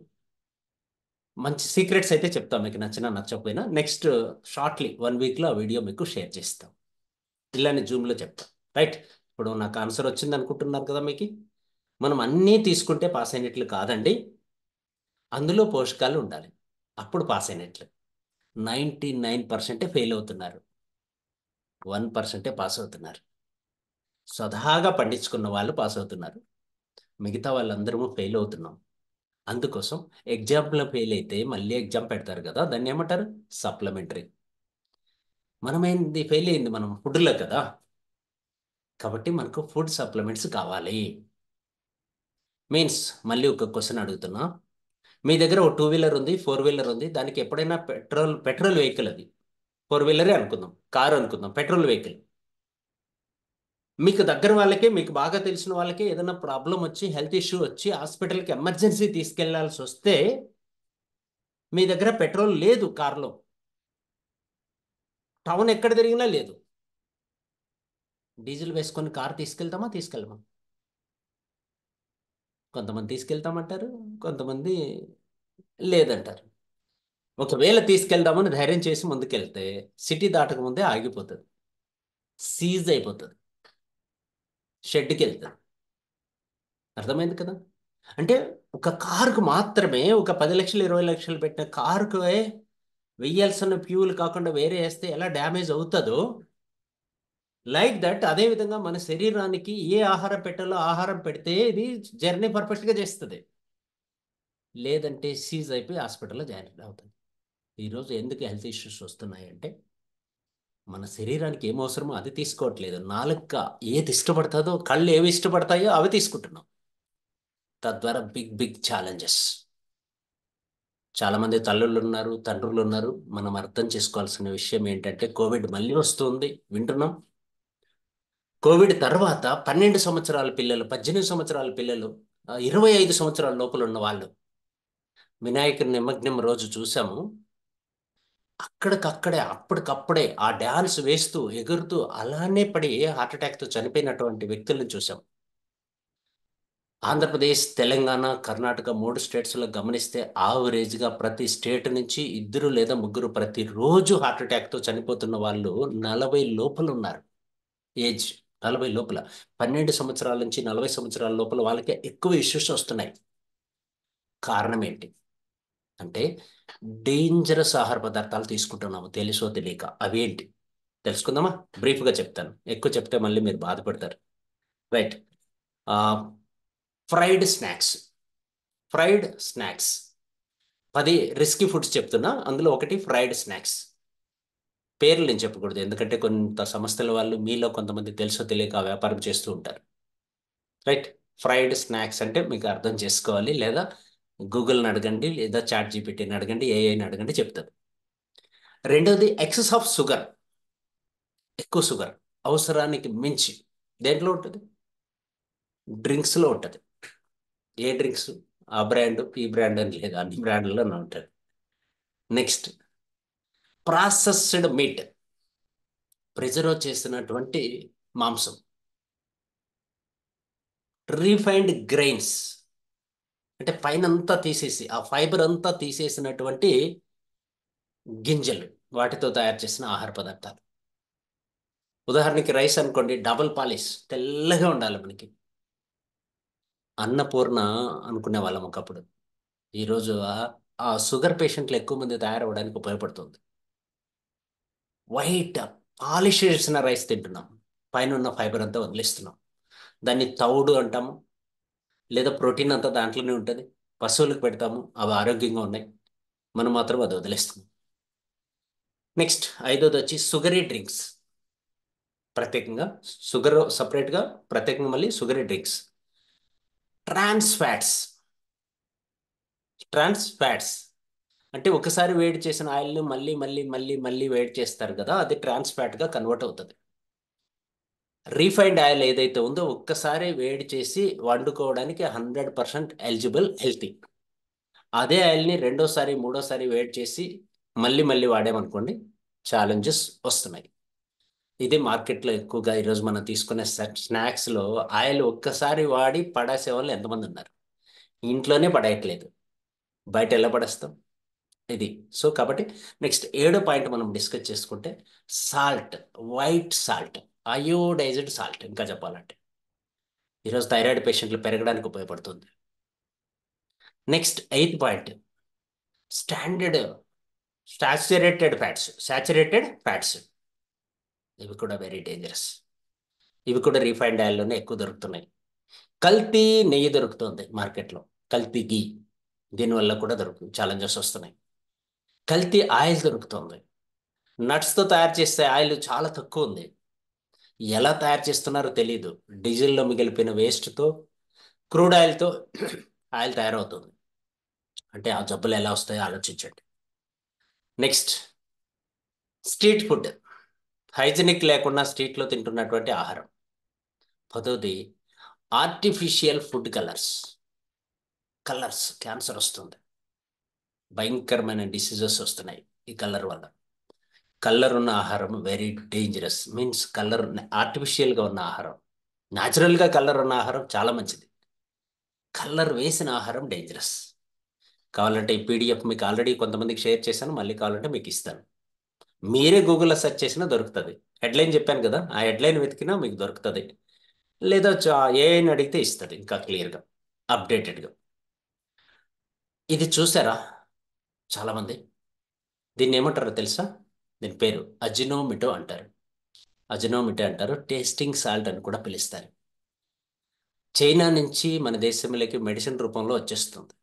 మంచి సీక్రెట్స్ అయితే చెప్తాం, మీకు నచ్చినా నచ్చకపోయినా. నెక్స్ట్ షార్ట్లీ 1 వీక్లో ఆ వీడియో మీకు షేర్ చేస్తాం. ఇలానే జూమ్లో చెప్తాం. రైట్? ఇప్పుడు నాకు ఆన్సర్ వచ్చింది అనుకుంటున్నారు కదా మీకు. మనం అన్నీ తీసుకుంటే పాస్ అయినట్లు కాదండి, అందులో పోషకాలు ఉండాలి, అప్పుడు పాస్ అయినట్లు. 99% ఫెయిల్ అవుతున్నారు, 1% పాస్ అవుతున్నారు. స్వతహాగా పండించుకున్న వాళ్ళు పాస్ అవుతున్నారు, మిగతా వాళ్ళందరూ ఫెయిల్ అవుతున్నాం. అందుకోసం ఎగ్జామ్లో ఫెయిల్ అయితే మళ్ళీ ఎగ్జామ్ పెడతారు కదా, దాన్ని ఏమంటారు? సప్లిమెంటరీ. మనమైంది ఫెయిల్ అయింది మనం ఫుడ్లో కదా. కాబట్టి మనకు ఫుడ్ సప్లిమెంట్స్ కావాలి. మీన్స్ మళ్ళీ ఒక క్వశ్చన్ అడుగుతున్నా. మీ దగ్గర ఒక టూ వీలర్ ఉంది, ఫోర్ వీలర్ ఉంది, దానికి ఎప్పుడైనా పెట్రోల్ వెహికల్ అది. ఫోర్ వీలరే అనుకుందాం, కారు అనుకుందాం, పెట్రోల్ వెహికల్. మీకు దగ్గర వాళ్ళకే, మీకు బాగా తెలిసిన వాళ్ళకే ఏదైనా ప్రాబ్లం వచ్చి, హెల్త్ ఇష్యూ వచ్చి హాస్పిటల్కి ఎమర్జెన్సీ తీసుకెళ్లాల్సి వస్తే మీ దగ్గర పెట్రోల్ లేదు కారులో. టౌన్ ఎక్కడ తిరిగినా లేదు. డీజిల్ వేసుకొని కారు తీసుకెళ్తామా, తీసుకెళ్ళమా? కొంతమంది తీసుకెళ్తామంటారు, కొంతమంది లేదంటారు. ఒకవేళ తీసుకెళ్దామని ధైర్యం చేసి ముందుకెళ్తే సిటీ దాటక ముందే ఆగిపోతుంది, సీజ్ అయిపోతుంది, షెడ్కి వెళ్తుంది. అర్థమైంది కదా. అంటే ఒక కారుకు మాత్రమే, ఒక 10 లక్షలు 20 లక్షలు పెట్టిన కారుకు వెయ్యాల్సిన ఫ్యూల్ కాకుండా వేరే వేస్తే ఎలా డ్యామేజ్ అవుతుందో, లైక్ దట్ అదే విధంగా మన శరీరానికి ఏ ఆహారం పెట్టాలో ఆహారం పెడితే ఇది జర్నీ పర్ఫెక్ట్గా చేస్తుంది. లేదంటే సీజ్ అయిపోయి హాస్పిటల్లో జాయిన్ అవుతుంది. ఈరోజు ఎందుకు హెల్త్ ఇష్యూస్ వస్తున్నాయంటే మన శరీరానికి ఏం అవసరమో అది తీసుకోవట్లేదు. నాలుక ఏది ఇష్టపడుతుందో, కళ్ళు ఏవి ఇష్టపడతాయో అవి తీసుకుంటున్నాం. తద్వారా బిగ్ బిగ్ ఛాలెంజెస్. చాలామంది తల్లులు ఉన్నారు, తండ్రులు ఉన్నారు. మనం అర్థం చేసుకోవాల్సిన విషయం ఏంటంటే కోవిడ్ మళ్ళీ వస్తుంది, వింటున్నాం. కోవిడ్ తర్వాత 12 సంవత్సరాల పిల్లలు, 18 సంవత్సరాల పిల్లలు, 25 సంవత్సరాల లోపల ఉన్న వాళ్ళు వినాయకుడి నిమగ్నం రోజు చూసాము. అక్కడికక్కడే అప్పటికప్పుడే ఆ డ్యాన్స్ వేస్తూ ఎగురుతూ అలానే పడి హార్ట్ అటాక్తో చనిపోయినటువంటి వ్యక్తులను చూసాం. ఆంధ్రప్రదేశ్, తెలంగాణ, కర్ణాటక 3 స్టేట్స్లో గమనిస్తే ఆవరేజ్గా ప్రతి స్టేట్ నుంచి ఇద్దరు లేదా ముగ్గురు ప్రతిరోజు హార్ట్ అటాక్తో చనిపోతున్న వాళ్ళు 40 లోపల ఉన్నారు. ఏజ్ 40 లోపల. 12 సంవత్సరాల నుంచి 40 సంవత్సరాల లోపల వాళ్ళకే ఎక్కువ ఇష్యూస్ వస్తున్నాయి. కారణం ఏంటి అంటే డేంజరస్ ఆహార పదార్థాలు తీసుకుంటున్నాము తెలుసో తెలియక. అవి ఏంటి తెలుసుకుందామా? బ్రీఫ్గా చెప్తాను, ఎక్కువ చెప్తే మళ్ళీ మీరు బాధపడతారు. Right. Fried snacks. Fried snacks 10 risky foods చెప్తున్నా, అందులో ఒకటి ఫ్రైడ్ స్నాక్స్. పేర్లు నేను చెప్పకూడదు, ఎందుకంటే కొంత సంస్థల వాళ్ళు మీలో కొంతమంది తెలుసో తెలియక ఆ వ్యాపారం చేస్తూ ఉంటారు. రైట్. ఫ్రైడ్ స్నాక్స్ అంటే మీకు అర్థం చేసుకోవాలి, లేదా గూగుల్ని అడగండి, లేదా చాట్ జీపీటీని అడగండి, ఏఐని అడగండి, చెప్తారు. రెండోది ఎక్సెస్ ఆఫ్ షుగర్. ఎక్కువ షుగర్ అవసరానికి మించి దేంట్లో ఉంటుంది? డ్రింక్స్లో ఉంటుంది. ఏ డ్రింక్స్? ఆ బ్రాండ్ ఈ బ్రాండ్ అని లేదు, అన్ని బ్రాండ్లలో ఉంటుంది. Next processed meet. ప్రిజర్వ్ చేసినటువంటి మాంసం. రీఫైన్డ్ గ్రెయిన్స్ అంటే పైన అంతా తీసేసి ఆ ఫైబర్ అంతా తీసేసినటువంటి గింజలు, వాటితో తయారు చేసిన ఆహార పదార్థాలు. ఉదాహరణకి రైస్ అనుకోండి, డబుల్ పాలిష్ తెల్లగా ఉండాలి మనకి. అన్నపూర్ణ అనుకునే వాళ్ళం ఒకప్పుడు. ఈరోజు ఆ షుగర్ పేషెంట్లు ఎక్కువ మంది తయారవడానికి ఉపయోగపడుతుంది. వైట్ పాలిష్ చేసిన రైస్ తింటున్నాం, పైన ఉన్న ఫైబర్ అంతా వదిలేస్తున్నాం. దాన్ని తౌడు అంటాము, లేదా ప్రోటీన్ అంతా దాంట్లోనే ఉంటుంది. పశువులకు పెడతాము, అవి ఆరోగ్యంగా ఉన్నాయి, మనం మాత్రం అది వదిలేస్తున్నాం. నెక్స్ట్ ఐదోది వచ్చి షుగరీ డ్రింక్స్. ప్రత్యేకంగా షుగర్ సపరేట్గా, ప్రత్యేకంగా మళ్ళీ sugary drinks. Trans fats. Trans fats అంటే ఒకసారి వేడి చేసిన ఆయిల్ని మళ్ళీ మళ్ళీ మళ్ళీ మళ్ళీ వేడి చేస్తారు కదా, అది ట్రాన్స్ ఫ్యాట్గా కన్వర్ట్ అవుతుంది. రీఫైన్డ్ ఆయిల్ ఏదైతే ఉందో ఒక్కసారి వేడి చేసి వండుకోవడానికి 100% ఎలిజిబుల్, హెల్తీ. అదే ఆయిల్ని రెండోసారి మూడోసారి వేడి చేసి మళ్ళీ మళ్ళీ వాడామనుకోండి, ఛాలెంజెస్ వస్తున్నాయి. ఇది మార్కెట్లో ఎక్కువగా ఈరోజు మనం తీసుకునే స్నాక్స్లో ఆయిల్ ఒక్కసారి వాడి పడేసే వాళ్ళు ఎంతమంది ఉన్నారు? ఇంట్లోనే పడేయట్లేదు, బయట ఎలా పడేస్తాం? ఇది. సో కాబట్టి నెక్స్ట్ ఏడో పాయింట్ మనం డిస్కస్ చేసుకుంటే salt. White salt, iodized salt ఇంకా చెప్పాలంటే ఈరోజు థైరాయిడ్ పేషెంట్లు పెరగడానికి ఉపయోగపడుతుంది. Next eighth point standard saturated fats. ఇవి కూడా వెరీ డేంజరస్. ఇవి కూడా రీఫైండ్ ఆయిల్లోనే ఎక్కువ దొరుకుతున్నాయి. కల్తీ నెయ్యి దొరుకుతుంది మార్కెట్లో, కల్తీ గీ. దీనివల్ల కూడా ఛాలెంజెస్ వస్తున్నాయి. కల్తీ ఆయిల్ దొరుకుతుంది. నట్స్తో తయారు చేసే ఆయిల్ చాలా తక్కువ ఉంది. ఎలా తయారు చేస్తున్నారో తెలియదు. డీజిల్లో మిగిలిపోయిన వేస్ట్తో, క్రూడ్ ఆయిల్తో ఆయిల్ తయారవుతుంది. అంటే ఆ జబ్బులు ఎలా వస్తాయో ఆలోచించండి. Next, street food. హైజెనిక్ లేకుండా స్ట్రీట్లో తింటున్నటువంటి ఆహారం. పదోది, artificial food colours. Colours cancer వస్తుంది, భయంకరమైన డిసీజెస్ వస్తున్నాయి ఈ కలర్ వల్ల. కలర్ ఉన్న ఆహారం వెరీ డేంజరస్. మీన్స్ కలర్ ఆర్టిఫిషియల్గా ఉన్న ఆహారం. న్యాచురల్గా కలర్ ఉన్న ఆహారం చాలా మంచిది. కలర్ వేసిన ఆహారం డేంజరస్. కావాలంటే ఈ పీడిఎఫ్ మీకు ఆల్రెడీ కొంతమందికి షేర్ చేశాను, మళ్ళీ కావాలంటే మీకు ఇస్తాను. మీరే గూగుల్లో సెర్చ్ చేసినా దొరుకుతుంది. హెడ్లైన్ చెప్పాను కదా, ఆ హెడ్లైన్ వెతికినా మీకు దొరుకుతుంది. లేదా ఏఐని అడిగితే ఇస్తుంది ఇంకా క్లియర్గా, అప్డేటెడ్గా. ఇది చూసారా చాలామంది? దీన్ని ఏమంటారో తెలుసా? దీని పేరు అజినోమిటో అంటారు. అజినోమిటో అంటారు, టేస్టింగ్ సాల్ట్ అని కూడా పిలుస్తారు. చైనా నుంచి మన దేశంలోకి మెడిసిన్ రూపంలో వచ్చేస్తుంది.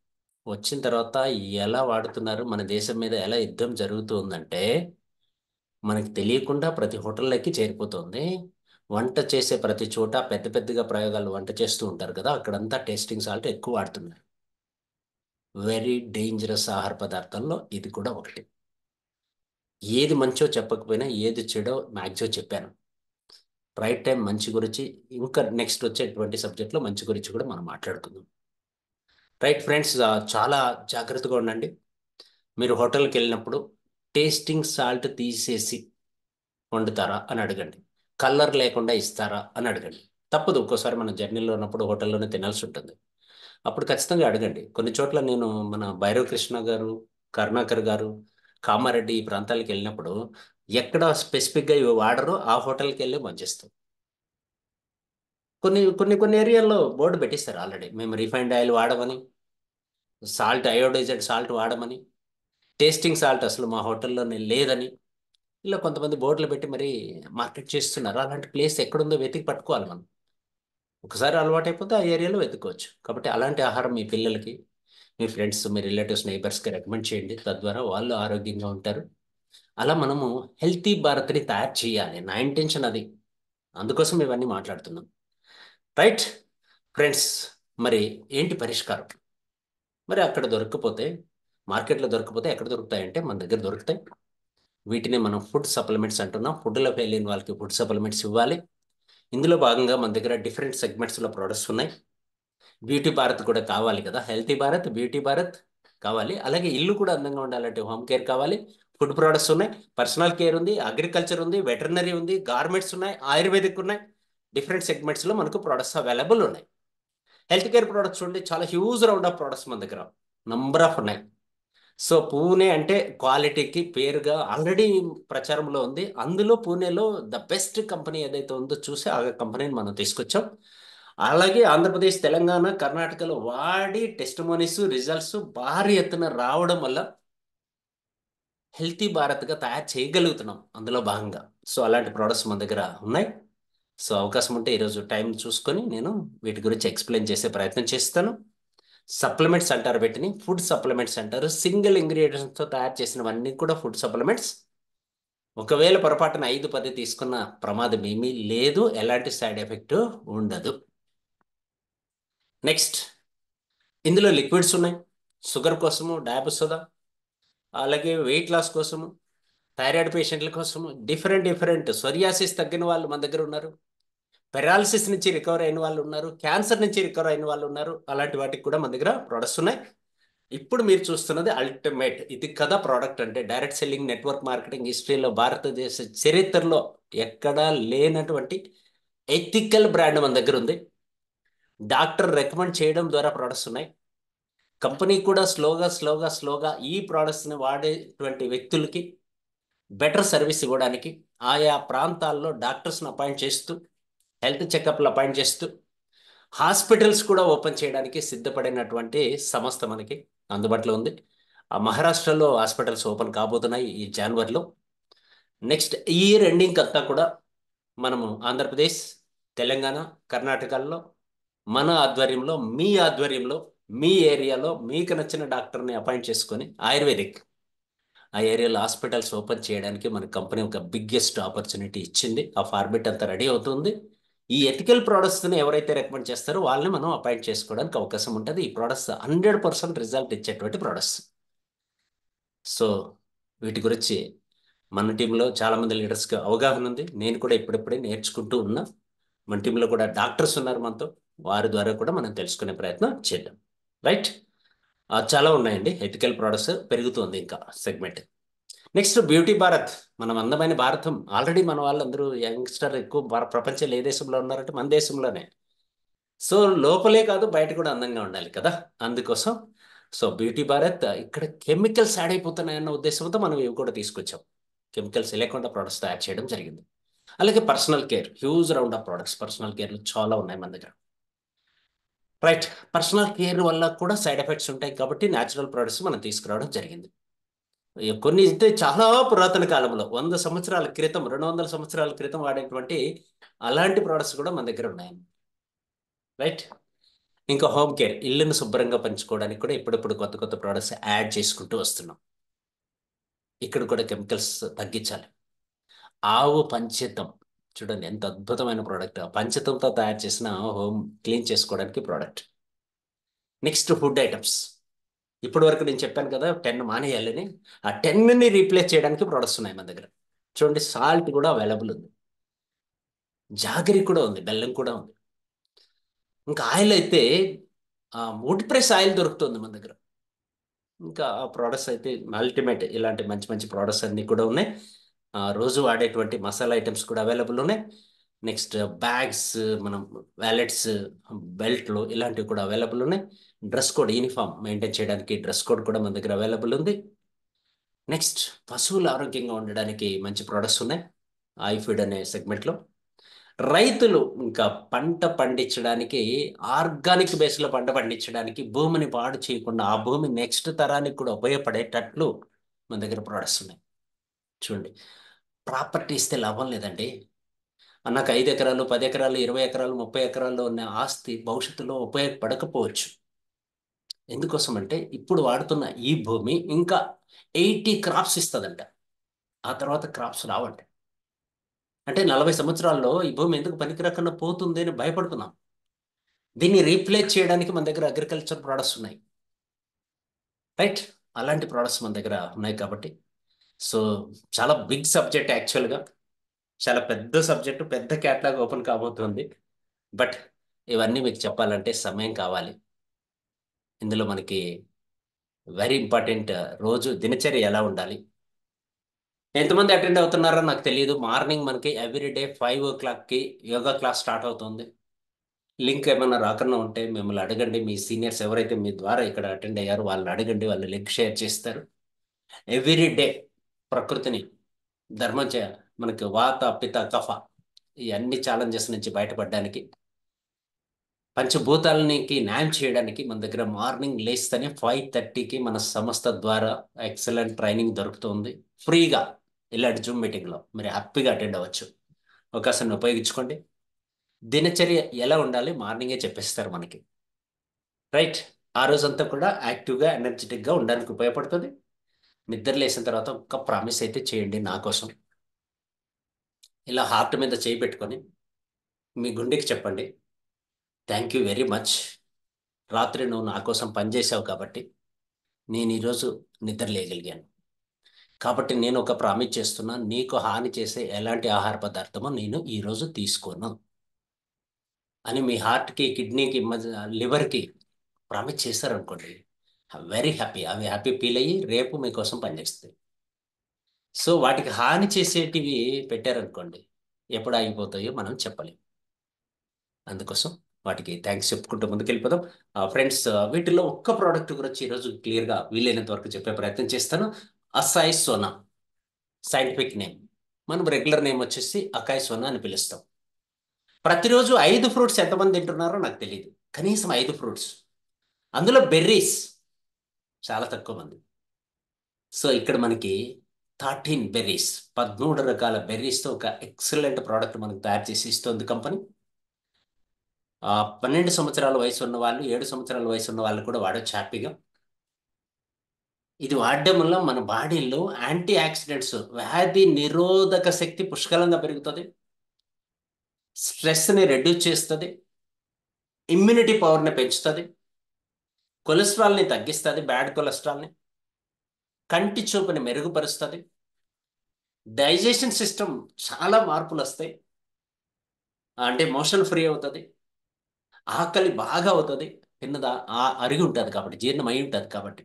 వచ్చిన తర్వాత ఎలా వాడుతున్నారు, మన దేశం మీద ఎలా యుద్ధం జరుగుతుందంటే మనకి తెలియకుండా ప్రతి హోటల్లోకి చేరిపోతుంది. వంట చేసే ప్రతి చోట పెద్ద పెద్దగా ప్రయోగాలు వంట చేస్తూ ఉంటారు కదా, అక్కడంతా టేస్టింగ్ సాల్ట్ ఎక్కువ వాడుతున్నారు. వెరీ డేంజరస్ ఆహార పదార్థాల్లో ఇది కూడా ఒకటి. ఏది మంచో చెప్పకపోయినా ఏది చెడో మ్యాక్సిమం చెప్పాను. రైట్ టైం మంచి గురించి, ఇంకా నెక్స్ట్ వచ్చేటువంటి సబ్జెక్ట్లో మంచి గురించి కూడా మనం మాట్లాడుకుందాం. రైట్ ఫ్రెండ్స్, చాలా జాగ్రత్తగా ఉండండి. మీరు హోటల్కి వెళ్ళినప్పుడు టేస్టింగ్ సాల్ట్ తీసేసి వండుతారా అని అడగండి. కలర్ లేకుండా ఇస్తారా అని అడగండి. తప్పదు, ఒక్కోసారి మనం జర్నీలో ఉన్నప్పుడు హోటల్లోనే తినాల్సి ఉంటుంది. అప్పుడు ఖచ్చితంగా అడగండి. కొన్ని చోట్ల నేను మన భైరవ్ కృష్ణ గారు, కరుణాకర్ గారు, కామారెడ్డి ఈ ప్రాంతాలకు వెళ్ళినప్పుడు ఎక్కడ స్పెసిఫిక్గా ఇవి వాడరో ఆ హోటల్కి వెళ్ళి మంచిస్తాం. కొన్ని కొన్ని కొన్ని ఏరియాల్లో బోర్డు పెట్టిస్తారు ఆల్రెడీ, మేము రిఫైన్డ్ ఆయిల్ వాడమని, సాల్ట్ అయోడైజ్డ్ సాల్ట్ వాడమని, టేస్టింగ్ సాల్ట్ అసలు మా హోటల్లోనే లేదని, ఇలా కొంతమంది బోర్డులు పెట్టి మరి మార్కెట్ చేస్తున్నారు. అలాంటి ప్లేస్ ఎక్కడుందో వెతికి పట్టుకోవాలి మనం. ఒకసారి అలవాటైపోతే ఆ ఏరియాలో వెతుక్కోవచ్చు. కాబట్టి అలాంటి ఆహారం మీ పిల్లలకి, మీ ఫ్రెండ్స్, మీ రిలేటివ్స్, నైబర్స్కి రికమెండ్ చేయండి. తద్వారా వాళ్ళు ఆరోగ్యంగా ఉంటారు. అలా మనము హెల్తీ భారత్ని తయారు చేయాలి. నా ఇంటెన్షన్ అది. అందుకోసం ఇవన్నీ మాట్లాడుతున్నాం. రైట్ ఫ్రెండ్స్, మరి ఏంటి పరిష్కారం? మరి అక్కడ దొరకకపోతే, మార్కెట్లో దొరకకపోతే ఎక్కడ దొరుకుతాయంటే మన దగ్గర దొరుకుతాయి. వీటిని మనం ఫుడ్ సప్లిమెంట్స్ అంటున్నాం. ఫుడ్లో ఫెయిల్ అయిన వాళ్ళకి ఫుడ్ సప్లిమెంట్స్ ఇవ్వాలి. ఇందులో భాగంగా మన దగ్గర డిఫరెంట్ సెగ్మెంట్స్లో ప్రొడక్ట్స్ ఉన్నాయి. బ్యూటీ భారత్ కూడా కావాలి కదా, హెల్తీ భారత్, బ్యూటీ భారత్ కావాలి. అలాగే ఇల్లు కూడా అందంగా ఉండాలంటే హోమ్ కేర్ కావాలి. ఫుడ్ ప్రొడక్ట్స్ ఉన్నాయి, పర్సనల్ కేర్ ఉంది, అగ్రికల్చర్ ఉంది, వెటర్నరీ ఉంది, గార్మెంట్స్ ఉన్నాయి, ఆయుర్వేదిక్ ఉన్నాయి. డిఫరెంట్ సెగ్మెంట్స్లో మనకు ప్రొడక్ట్స్ అవైలబుల్ ఉన్నాయి. హెల్త్ కేర్ ప్రొడక్ట్స్ ఉంటే చాలా హ్యూజ్ రౌండ్ ఆఫ్ ప్రొడక్ట్స్ మన దగ్గర నంబర్ ఆఫ్ ఉన్నాయి. సో పూణే అంటే క్వాలిటీకి పేరుగా ఆల్రెడీ ప్రచారంలో ఉంది. అందులో పూణేలో ద బెస్ట్ కంపెనీ ఏదైతే ఉందో చూసి ఆ కంపెనీని మనం తీసుకొచ్చాం. అలాగే ఆంధ్రప్రదేశ్, తెలంగాణ, కర్ణాటకలో వాడి టెస్టిమోనీస్, రిజల్ట్స్ భారీ ఎత్తున రావడం వల్ల హెల్తీ భారత్గా తయారు చేయగలుగుతున్నాం అందులో భాగంగా. సో అలాంటి ప్రోడక్ట్స్ మన దగ్గర ఉన్నాయి. సో అవకాశం ఉంటే ఈరోజు టైం చూసుకొని నేను వీటి గురించి ఎక్స్ప్లెయిన్ చేసే ప్రయత్నం చేస్తాను. సప్లిమెంట్స్ అంటారు వీటిని, ఫుడ్ సప్లిమెంట్స్ అంటారు. సింగిల్ ఇంగ్రీడియంట్స్తో తయారు చేసినవన్నీ కూడా ఫుడ్ సప్లిమెంట్స్. ఒకవేళ పొరపాటున 5-10 తీసుకున్న ప్రమాదం ఏమీ లేదు, ఎలాంటి సైడ్ ఎఫెక్ట్ ఉండదు. నెక్స్ట్, ఇందులో లిక్విడ్స్ ఉన్నాయి. షుగర్ కోసము, డయాబెటిస్ సోదా, అలాగే వెయిట్ లాస్ కోసము, థైరాయిడ్ పేషెంట్ల కోసము, డిఫరెంట్ డిఫరెంట్ సోరియాసిస్ తగ్గిన వాళ్ళు మన దగ్గర ఉన్నారు. పెరాలసిస్ నుంచి రికవర్ అయిన వాళ్ళు ఉన్నారు. క్యాన్సర్ నుంచి రికవర్ అయిన వాళ్ళు ఉన్నారు. అలాంటి వాటికి కూడా మన దగ్గర ప్రొడక్ట్స్ ఉన్నాయి. ఇప్పుడు మీరు చూస్తున్నది అల్టిమేట్. ఇది కదా ప్రోడక్ట్ అంటే. డైరెక్ట్ సెల్లింగ్ నెట్వర్క్ మార్కెటింగ్ హిస్టరీలో భారతదేశ చరిత్రలో ఎక్కడా లేనటువంటి ఎథికల్ బ్రాండ్ మన దగ్గర ఉంది. డాక్టర్ రికమెండ్ చేయడం ద్వారా ప్రొడక్ట్స్ ఉన్నాయి. కంపెనీ కూడా స్లోగా స్లోగా స్లోగా ఈ ప్రోడక్ట్స్ని వాడేటువంటి వ్యక్తులకి బెటర్ సర్వీస్ ఇవ్వడానికి ఆయా ప్రాంతాల్లో డాక్టర్స్ని అపాయింట్ చేస్తూ, హెల్త్ చెకప్లు అపాయింట్ చేస్తూ, హాస్పిటల్స్ కూడా ఓపెన్ చేయడానికి సిద్ధపడినటువంటి సంస్థ మనకి అందుబాటులో ఉంది. ఆ మహారాష్ట్రలో హాస్పిటల్స్ ఓపెన్ కాబోతున్నాయి ఈ జనవరిలో. నెక్స్ట్ ఈ ఇయర్ ఎండింగ్ అంతా కూడా మనము ఆంధ్రప్రదేశ్, తెలంగాణ, కర్ణాటకల్లో మన ఆధ్వర్యంలో, మీ ఆధ్వర్యంలో, మీ ఏరియాలో మీకు నచ్చిన డాక్టర్ని అపాయింట్ చేసుకొని ఆయుర్వేదిక్ ఆ ఏరియాలో హాస్పిటల్స్ ఓపెన్ చేయడానికి మన కంపెనీ ఒక బిగ్గెస్ట్ ఆపర్చునిటీ ఇచ్చింది. ఆ ఫార్మేట్ అంతా రెడీ అవుతుంది. ఈ ఎథికల్ ప్రోడక్ట్స్ని ఎవరైతే రికమెండ్ చేస్తారో వాళ్ళని మనం అపాయింట్ చేసుకోవడానికి అవకాశం ఉంటుంది. ఈ ప్రోడక్ట్స్ 100% రిజల్ట్ ఇచ్చేటువంటి ప్రోడక్ట్స్. సో వీటి గురించి మన టీంలో చాలామంది లీడర్స్కి అవగాహన ఉంది. నేను కూడా ఇప్పుడిప్పుడే నేర్చుకుంటూ ఉన్నా. మన టీంలో కూడా డాక్టర్స్ ఉన్నారు మనతో. వారి ద్వారా కూడా మనం తెలుసుకునే ప్రయత్నం చేద్దాం. రైట్. చాలా ఉన్నాయండి. ఎథికల్ ప్రోడక్ట్స్ పెరుగుతుంది ఇంకా సెగ్మెంట్. Next beauty Bharat. మనం అందమైన భారతం. ఆల్రెడీ మన వాళ్ళందరూ యంగ్స్టర్ ఎక్కువ ప్రపంచంలో ఏ దేశంలో ఉన్నారంటే మన దేశంలోనే. సో లోపలే కాదు బయట కూడా అందంగా ఉండాలి కదా. అందుకోసం సో బ్యూటీ భారత్ ఇక్కడ కెమికల్స్ యాడ్ అయిపోతున్నాయన్న ఉద్దేశంతో మనం ఇవి కూడా తీసుకొచ్చాం. కెమికల్స్ లేకుండా ప్రోడక్ట్స్ తయారు చేయడం జరిగింది. అలాగే personal care, huge round of products personal కేర్లు చాలా ఉన్నాయి మన దగ్గర. రైట్. పర్సనల్ కేర్ వల్ల కూడా సైడ్ ఎఫెక్ట్స్ ఉంటాయి కాబట్టి న్యాచురల్ ప్రోడక్ట్స్ మనం తీసుకురావడం జరిగింది. కొన్ని అయితే చాలా పురాతన కాలంలో 100 సంవత్సరాల క్రితం 200 సంవత్సరాల క్రితం వాడేటువంటి అలాంటి ప్రోడక్ట్స్ కూడా మన దగ్గర ఉన్నాయి. రైట్. ఇంకా హోమ్ కేర్, ఇల్లును శుభ్రంగా పంచుకోవడానికి కూడా ఇప్పుడిప్పుడు కొత్త కొత్త ప్రోడక్ట్స్ యాడ్ చేసుకుంటూ వస్తున్నాం. ఇక్కడ కూడా కెమికల్స్ తగ్గించాలి. ఆవు పంచతం చూడండి ఎంత అద్భుతమైన ప్రోడక్ట్. పంచతంతో తయారు చేసిన హోమ్ క్లీన్ చేసుకోవడానికి ప్రోడక్ట్. Next food items. ఇప్పటి వరకు నేను చెప్పాను కదా 10 మానేయాలని. ఆ 10ని రీప్లేస్ చేయడానికి ప్రోడక్ట్స్ ఉన్నాయి మన దగ్గర. చూడండి సాల్ట్ కూడా అవైలబుల్ ఉంది. జాగరి కూడా ఉంది, బెల్లం కూడా ఉంది. ఇంకా ఆయిల్ అయితే వుడ్ ప్రెస్ ఆయిల్ దొరుకుతుంది మన దగ్గర. ఇంకా ఆ ప్రోడక్ట్స్ అయితే అల్టిమేట్. ఇలాంటి మంచి మంచి ప్రోడక్ట్స్ అన్నీ కూడా ఉన్నాయి. రోజు వాడేటువంటి మసాలా ఐటమ్స్ కూడా అవైలబుల్ ఉన్నాయి. నెక్స్ట్ బ్యాగ్స్, మనం వ్యాలెట్స్, బెల్ట్లు ఇలాంటివి కూడా అవైలబుల్ ఉన్నాయి. డ్రెస్ కోడ్, యూనిఫామ్ మెయింటైన్ చేయడానికి డ్రెస్ కోడ్ కూడా మన దగ్గర అవైలబుల్ ఉంది. నెక్స్ట్ పశువులు ఆరోగ్యంగా ఉండడానికి మంచి ప్రోడక్ట్స్ ఉన్నాయి ఐఫీడ్ అనే సెగ్మెంట్లో. రైతులు ఇంకా పంట పండించడానికి, ఆర్గానిక్ బేస్లో పంట పండించడానికి, భూమిని పాడు చేయకుండా ఆ భూమి నెక్స్ట్ తరానికి కూడా ఉపయోగపడేటట్లు మన దగ్గర ప్రోడక్ట్స్ ఉన్నాయి. చూడండి, ప్రాపర్టీ ఇస్తే లాభం లేదండి. నాకు 5 ఎకరాలు, 10 ఎకరాలు, 20 ఎకరాలు, 30 ఎకరాల్లో ఉన్న ఆస్తి భవిష్యత్తులో ఉపయోగపడకపోవచ్చు. ఎందుకోసం అంటే ఇప్పుడు వాడుతున్న ఈ భూమి ఇంకా 80 క్రాప్స్ ఇస్తుందంట. ఆ తర్వాత క్రాప్స్ రావంట. అంటే 40 సంవత్సరాల్లో ఈ భూమి ఎందుకు పనికిరాకుండా పోతుంది అని భయపడుతున్నాం. దీన్ని రీప్లేస్ చేయడానికి మన దగ్గర అగ్రికల్చర్ ప్రోడక్ట్స్ ఉన్నాయి. రైట్. అలాంటి ప్రోడక్ట్స్ మన దగ్గర ఉన్నాయి కాబట్టి సో చాలా బిగ్ సబ్జెక్ట్ యాక్చువల్గా. చాలా పెద్ద సబ్జెక్టు, పెద్ద క్యాట్లాగ్ ఓపెన్ కాబోతుంది. బట్ ఇవన్నీ మీకు చెప్పాలంటే సమయం కావాలి. ఇందులో మనకి వెరీ ఇంపార్టెంట్ రోజు దినచర్య ఎలా ఉండాలి, ఎంతమంది అటెండ్ అవుతున్నారో నాకు తెలియదు. మార్నింగ్ మనకి ఎవ్రీడే 5 o'clockకి యోగా క్లాస్ స్టార్ట్ అవుతుంది. లింక్ ఏమైనా రాకుండా ఉంటే మిమ్మల్ని అడగండి. మీ సీనియర్స్ ఎవరైతే మీ ద్వారా ఇక్కడ అటెండ్ అయ్యారో వాళ్ళని అడగండి, వాళ్ళు లింక్ షేర్ చేస్తారు. ఎవ్రీడే ప్రకృతిని ధర్మం చేయాలి. మనకి వాత పిత కఫ ఈ అన్ని ఛాలెంజెస్ నుంచి బయటపడడానికి, పంచభూతాలనికి న్యాయం చేయడానికి మన దగ్గర మార్నింగ్ లేస్తేనే 5:30కి మన సంస్థ ద్వారా ఎక్సలెంట్ ట్రైనింగ్ దొరుకుతుంది ఫ్రీగా. ఇలాంటి జూమ్ మీటింగ్లో మీరు హ్యాపీగా అటెండ్ అవ్వచ్చు. అవకాశాన్ని ఉపయోగించుకోండి. దినచర్య ఎలా ఉండాలి మార్నింగే చెప్పేస్తారు మనకి. రైట్. ఆ రోజంతా కూడా యాక్టివ్గా ఎనర్జెటిక్గా ఉండడానికి ఉపయోగపడుతుంది. నిద్ర లేచిన తర్వాత ఒక్క ప్రామిస్ అయితే చేయండి నా కోసం. ఇలా హార్ట్ మీద చేయి పెట్టుకొని మీ గుండెకి చెప్పండి, థ్యాంక్ యూ వెరీ మచ్. రాత్రి నువ్వు నా కోసం పనిచేసావు కాబట్టి నేను ఈరోజు నిద్ర లేగలిగాను. కాబట్టి నేను ఒక ప్రామిస్ చేస్తున్నా, నీకు హాని చేసే ఎలాంటి ఆహార పదార్థమో నేను ఈరోజు తీసుకోను అని మీ హార్ట్కి, కిడ్నీకి, లివర్కి ప్రామిస్ చేశారనుకోండి, వెరీ హ్యాపీ. అవి హ్యాపీ ఫీల్ అయ్యి రేపు మీకోసం పనిచేస్తాయి. సో వాటికి హాని చేసేటివి పెట్టారనుకోండి, ఎప్పుడు ఆగిపోతాయో మనం చెప్పలేం. అందుకోసం వాటికి థ్యాంక్స్ చెప్పుకుంటూ ముందుకెళ్ళిపోదాం. ఫ్రెండ్స్, వీటిలో ఒక్క ప్రోడక్ట్ గురించి ఈరోజు క్లియర్గా వీలైనంత వరకు చెప్పే ప్రయత్నం చేస్తాను. అసాయి సోనా సైంటిఫిక్ నేమ్. మనం రెగ్యులర్ నేమ్ వచ్చేసి అకాయ్ సోనా అని పిలుస్తాం. ప్రతిరోజు 5 ఫ్రూట్స్ ఎంతమంది తింటున్నారో నాకు తెలియదు. కనీసం 5 ఫ్రూట్స్, అందులో బెర్రీస్ చాలా తక్కువ మంది. సో ఇక్కడ మనకి 13 బెర్రీస్, 13 రకాల బెర్రీస్తో ఒక ఎక్సలెంట్ ప్రోడక్ట్ మనకు తయారు చేసి ఇస్తుంది కంపెనీ. 12 సంవత్సరాల వయసు ఉన్న వాళ్ళు, 7 సంవత్సరాల వయసు ఉన్న వాళ్ళు కూడా వాడచ్చు హ్యాపీగా. ఇది వాడడం వల్ల మన బాడీలో యాంటీ ఆక్సిడెంట్స్, వ్యాధి నిరోధక శక్తి పుష్కలంగా పెరుగుతుంది, స్ట్రెస్ని రెడ్యూస్ చేస్తుంది, ఇమ్యూనిటీ పవర్ని పెంచుతుంది, కొలెస్ట్రాల్ని తగ్గిస్తుంది, బ్యాడ్ కొలెస్ట్రాల్ని, కంటి చూపుని మెరుగుపరుస్తుంది, డైజెషన్ సిస్టమ్ చాలా మార్పులు వస్తాయి. అంటే మోషన్ ఫ్రీ అవుతుంది, ఆకలి బాగా అవుతుంది, తిన్నదా అరిగి ఉంటుంది కాబట్టి, జీర్ణం అయి ఉంటుంది కాబట్టి.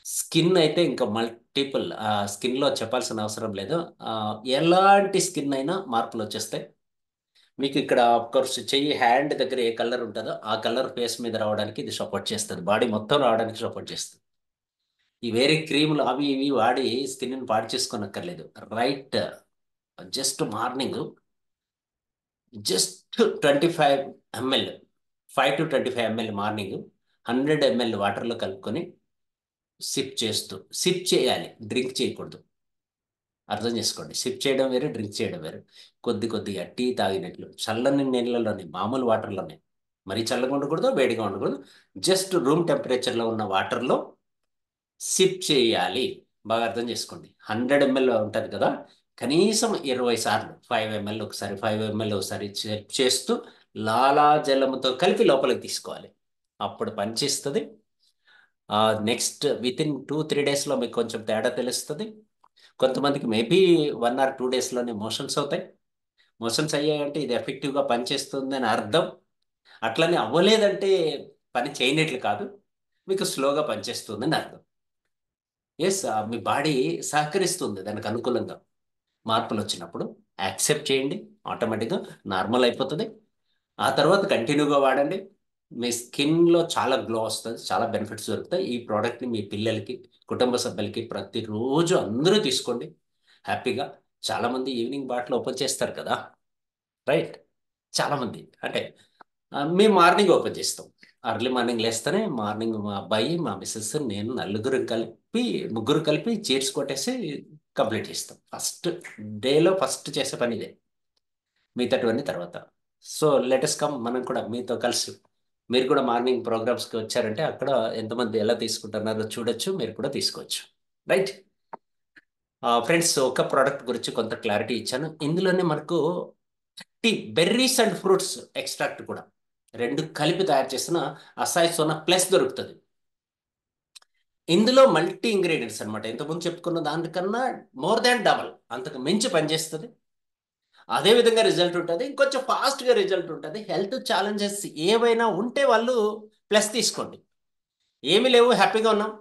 స్కిన్ అయితే ఇంకా మల్టిపుల్, స్కిన్లో చెప్పాల్సిన అవసరం లేదు. ఆ, ఎలాంటి స్కిన్ అయినా మార్పులు వచ్చేస్తాయి. మీకు ఇక్కడ కోర్స్ చెయ్యి హ్యాండ్ దగ్గర ఏ కలర్ ఉంటుందో ఆ కలర్ ఫేస్ మీద రావడానికి ఇది సపోర్ట్ చేస్తుంది, బాడీ మొత్తం రావడానికి సపోర్ట్ చేస్తుంది. ఈ వేరే క్రీములు అవి ఇవి వాడి స్కిన్ని పాడు చేసుకోనక్కర్లేదు. Right, just morning just 25 ml, 5 to 25 ml morning 100 ml వాటర్లో కలుపుకొని సిప్ చేయాలి, డ్రింక్ చేయకూడదు. అర్థం చేసుకోండి, సిప్ చేయడం వేరే, డ్రింక్ చేయడం వేరే. కొద్ది కొద్దిగా టీ తాగినట్లు చల్లని నీళ్ళలోనే, మామూలు వాటర్లోనే, మరీ చల్లగా ఉండకూడదు, వేడిగా ఉండకూడదు, జస్ట్ రూమ్ టెంపరేచర్లో ఉన్న వాటర్లో సిప్ చేయాలి. బాగా అర్థం చేసుకోండి. 100 ml ఉంటుంది కదా, కనీసం 20 సార్లు, 5 ml ఒకసారి, 5 ml ఒకసారి చేస్తూ లాలాజలముతో కలిపి లోపలికి తీసుకోవాలి. అప్పుడు పనిచేస్తుంది. నెక్స్ట్ వితిన్ 2-3 డేస్లో మీకు కొంచెం తేడా తెలుస్తుంది. కొంతమందికి మేబీ 1 or 2 డేస్లోనే మోషన్స్ అవుతాయి. మోషన్స్ అయ్యాయంటే ఇది ఎఫెక్టివ్గా పనిచేస్తుంది అని అర్థం. అట్లనే అవ్వలేదంటే పని చేయనట్లు కాదు, మీకు స్లోగా పనిచేస్తుందని అర్థం. ఎస్, మీ బాడీ సహకరిస్తుంది దానికి అనుకూలంగా. మార్పులు వచ్చినప్పుడు యాక్సెప్ట్ చేయండి, ఆటోమేటిక్గా నార్మల్ అయిపోతుంది. ఆ తర్వాత కంటిన్యూగా వాడండి. మీ స్కిన్లో చాలా గ్లో వస్తుంది, చాలా బెనిఫిట్స్ దొరుకుతాయి. ఈ ప్రోడక్ట్ని మీ పిల్లలకి, కుటుంబ సభ్యులకి ప్రతిరోజు అందరూ తీసుకోండి హ్యాపీగా. చాలామంది ఈవినింగ్ బాటిల్ ఓపెన్ చేస్తారు కదా, రైట్? చాలామంది అంటే మేము మార్నింగ్ ఓపెన్ చేస్తాం. అర్లీ మార్నింగ్ లేస్తేనే, మార్నింగ్ మా అబ్బాయి, మా మిస్సెస్, నేను ముగ్గురు కలిపి చీర్స్ కొట్టేసి కంప్లీట్ చేస్తాం. డేలో ఫస్ట్ చేసే పని ఇదే, మిగతావన్నీ తర్వాత. సో లెటస్ కమ్, మనం కూడా మీతో కలిసి, మీరు కూడా మార్నింగ్ ప్రోగ్రామ్స్కి వచ్చారంటే అక్కడ ఎంతమంది ఎలా తీసుకుంటున్నారో చూడొచ్చు, మీరు కూడా తీసుకోవచ్చు. రైట్ ఫ్రెండ్స్, ఒక ప్రోడక్ట్ గురించి కొంత క్లారిటీ ఇచ్చాను. ఇందులోనే మనకు బెర్రీస్ అండ్ ఫ్రూట్స్ ఎక్స్ట్రాక్ట్ కూడా రెండు కలిపి తయారు చేసిన అసాయి సోనా ప్లస్ దొరుకుతుంది. ఇందులో మల్టీ ఇంగ్రీడియంట్స్ అనమాట, ఇంతకుముందు చెప్పుకున్న దానికన్నా మోర్ దాన్ డబల్, అంతకు మించి పనిచేస్తుంది. అదే విధంగా రిజల్ట్ ఉంటుంది, ఇంకొంచెం ఫాస్ట్గా రిజల్ట్ ఉంటుంది. హెల్త్ ఛాలెంజెస్ ఏవైనా ఉంటే వాళ్ళు ప్లస్ తీసుకోండి, ఏమీ లేవు హ్యాపీగా ఉన్నాం,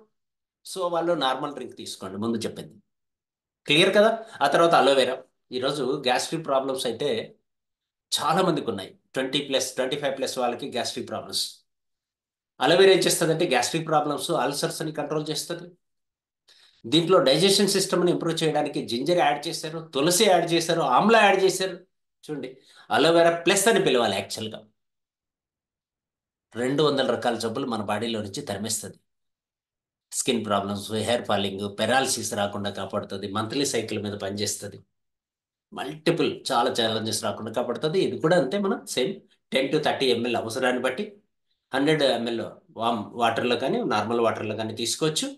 సో వాళ్ళు నార్మల్ డ్రింక్ తీసుకోండి, ముందు చెప్పింది క్లియర్ కదా. ఆ తర్వాత అలోవెరా. ఈరోజు గ్యాస్ట్రిక్ ప్రాబ్లమ్స్ అయితే చాలా మందికి ఉన్నాయి, 20+, 25+ వాళ్ళకి గ్యాస్ట్రిక్ ప్రాబ్లమ్స్. అలోవెరా ఏం చేస్తుంది అంటే గ్యాస్ట్రిక్ ప్రాబ్లమ్స్, అల్సర్స్ని కంట్రోల్ చేస్తుంది. దీంట్లో డైజెషన్ సిస్టమ్ని ఇంప్రూవ్ చేయడానికి జింజర్ యాడ్ చేశారు, తులసి యాడ్ చేశారు, ఆమ్లా యాడ్ చేశారు. చూడండి, అలోవెరా ప్లస్ అని పిలవాలి యాక్చువల్గా. 200 రకాల జబ్బులు మన బాడీలో నుంచి తరిమేస్తుంది. Skin problems, hair falling, paralysis రాకుండా కాపాడుతుంది, మంత్లీ సైకిల్ మీద పనిచేస్తుంది, మల్టిపుల్ చాలా ఛాలెంజెస్ రాకుండా కాపాడుతుంది. ఇది కూడా అంతే, మనం సేమ్ 10 to 30 ml అవసరాన్ని బట్టి 100 ml వాటర్లో కానీ నార్మల్ వాటర్లో కానీ తీసుకోవచ్చు.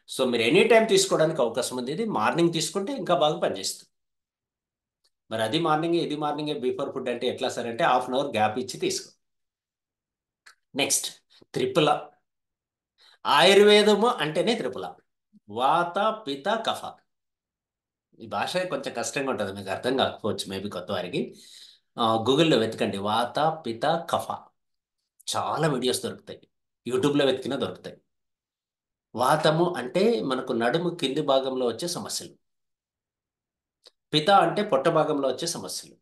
సో మీరు ఎనీ టైం తీసుకోవడానికి అవకాశం ఉంది. ఇది మార్నింగ్ తీసుకుంటే ఇంకా బాగా పనిచేస్తుంది. మరి అది మార్నింగే, ఇది మార్నింగే, బిఫోర్ ఫుడ్ అంటే ఎట్లా సార్ అంటే హాఫ్ అన్ అవర్ గ్యాప్ ఇచ్చి తీసుకో. నెక్స్ట్, త్రిపుల. ఆయుర్వేదము అంటేనే త్రిపుల, వాత పిత కఫ. ఈ భాష కొంచెం కష్టంగా ఉంటుంది, మీకు అర్థం కాకపోవచ్చు మేబీ కొత్త వారికి. గూగుల్లో వెతకండి, వాత పిత కఫ, చాలా వీడియోస్ దొరుకుతాయి, యూట్యూబ్లో వెతికినా దొరుకుతాయి. వాతము అంటే మనకు నడుము కింది భాగంలో వచ్చే సమస్యలు, పిత అంటే పొట్ట భాగంలో వచ్చే సమస్యలు,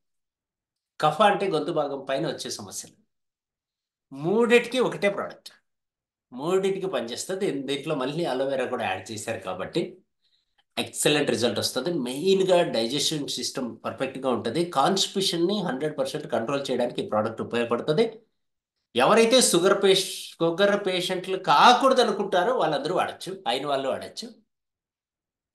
కఫ అంటే గొంతు భాగం పైన వచ్చే సమస్యలు. మూడిటికి ఒకటే ప్రోడక్ట్, మూడిటికి పనిచేస్తుంది. దీంట్లో మళ్ళీ అలోవెరా కూడా యాడ్ చేశారు కాబట్టి ఎక్సలెంట్ రిజల్ట్ వస్తుంది. మెయిన్గా డైజెషన్ సిస్టమ్ పర్ఫెక్ట్గా ఉంటుంది. కాన్స్టిపేషన్ని 100% కంట్రోల్ చేయడానికి ఈ ప్రోడక్ట్ ఉపయోగపడుతుంది. ఎవరైతే షుగర్ పేషెంట్లు కాకూడదు అనుకుంటారో వాళ్ళందరూ వాడచ్చు, అయిన వాళ్ళు వాడచ్చు.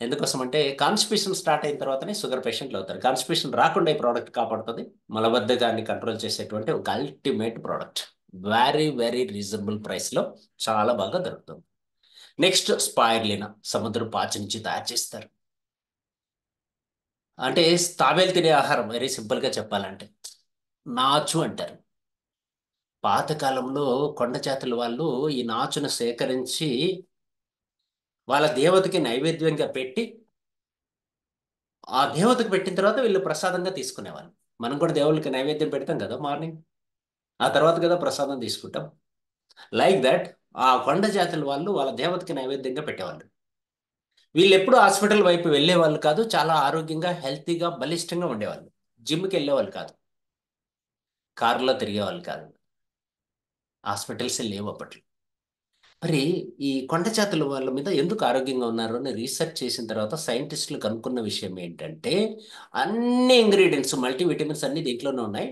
ఎందుకోసం అంటే కాన్స్టిపేషన్ స్టార్ట్ అయిన తర్వాతనే షుగర్ పేషెంట్లు అవుతారు. కాన్స్టిపేషన్ రాకుండా ఈ ప్రోడక్ట్ కాపాడుతుంది. మలబద్ధకాన్ని కంట్రోల్ చేసేటువంటి ఒక ultimate product, very very reasonable ప్రైస్లో చాలా బాగా దొరుకుతుంది. నెక్స్ట్ స్పాయిర్లినా, సముద్ర పాచి నుంచి తయారు చేస్తారు. అంటే తాబేలు తినే ఆహారం వెరీ సింపుల్గా చెప్పాలంటే నాచు అంటారు. పాతకాలంలో కొండ జాతుల వాళ్ళు ఈ నాచును సేకరించి వాళ్ళ దేవతకి నైవేద్యంగా పెట్టి ఆ దేవతకు పెట్టిన తర్వాత వీళ్ళు ప్రసాదంగా తీసుకునేవాళ్ళు. మనం కూడా దేవుళ్ళకి నైవేద్యం పెడతాం కదా మార్నింగ్, ఆ తర్వాత కదా ప్రసాదం తీసుకుంటాం. లైక్ దట్ ఆ కొండ జాతుల వాళ్ళు వాళ్ళ దేవతకి నైవేద్యంగా పెట్టేవాళ్ళు. వీళ్ళు ఎప్పుడు హాస్పిటల్ వైపు వెళ్ళేవాళ్ళు కాదు, చాలా ఆరోగ్యంగా హెల్తీగా బలిష్టంగా ఉండేవాళ్ళు. జిమ్కి వెళ్ళేవాళ్ళు కాదు, కారులో తిరిగేవాళ్ళు కాదు, హాస్పిటల్స్ లేవు అప్పట్లో. మరి ఈ కొండ జాతుల వాళ్ళ మీద ఎందుకు ఆరోగ్యంగా ఉన్నారు అని రీసెర్చ్ చేసిన తర్వాత సైంటిస్టులు కనుక్కున్న విషయం ఏంటంటే అన్ని ఇంగ్రీడియంట్స్ మల్టీవిటమిన్స్ అన్ని దీంట్లోనే ఉన్నాయి.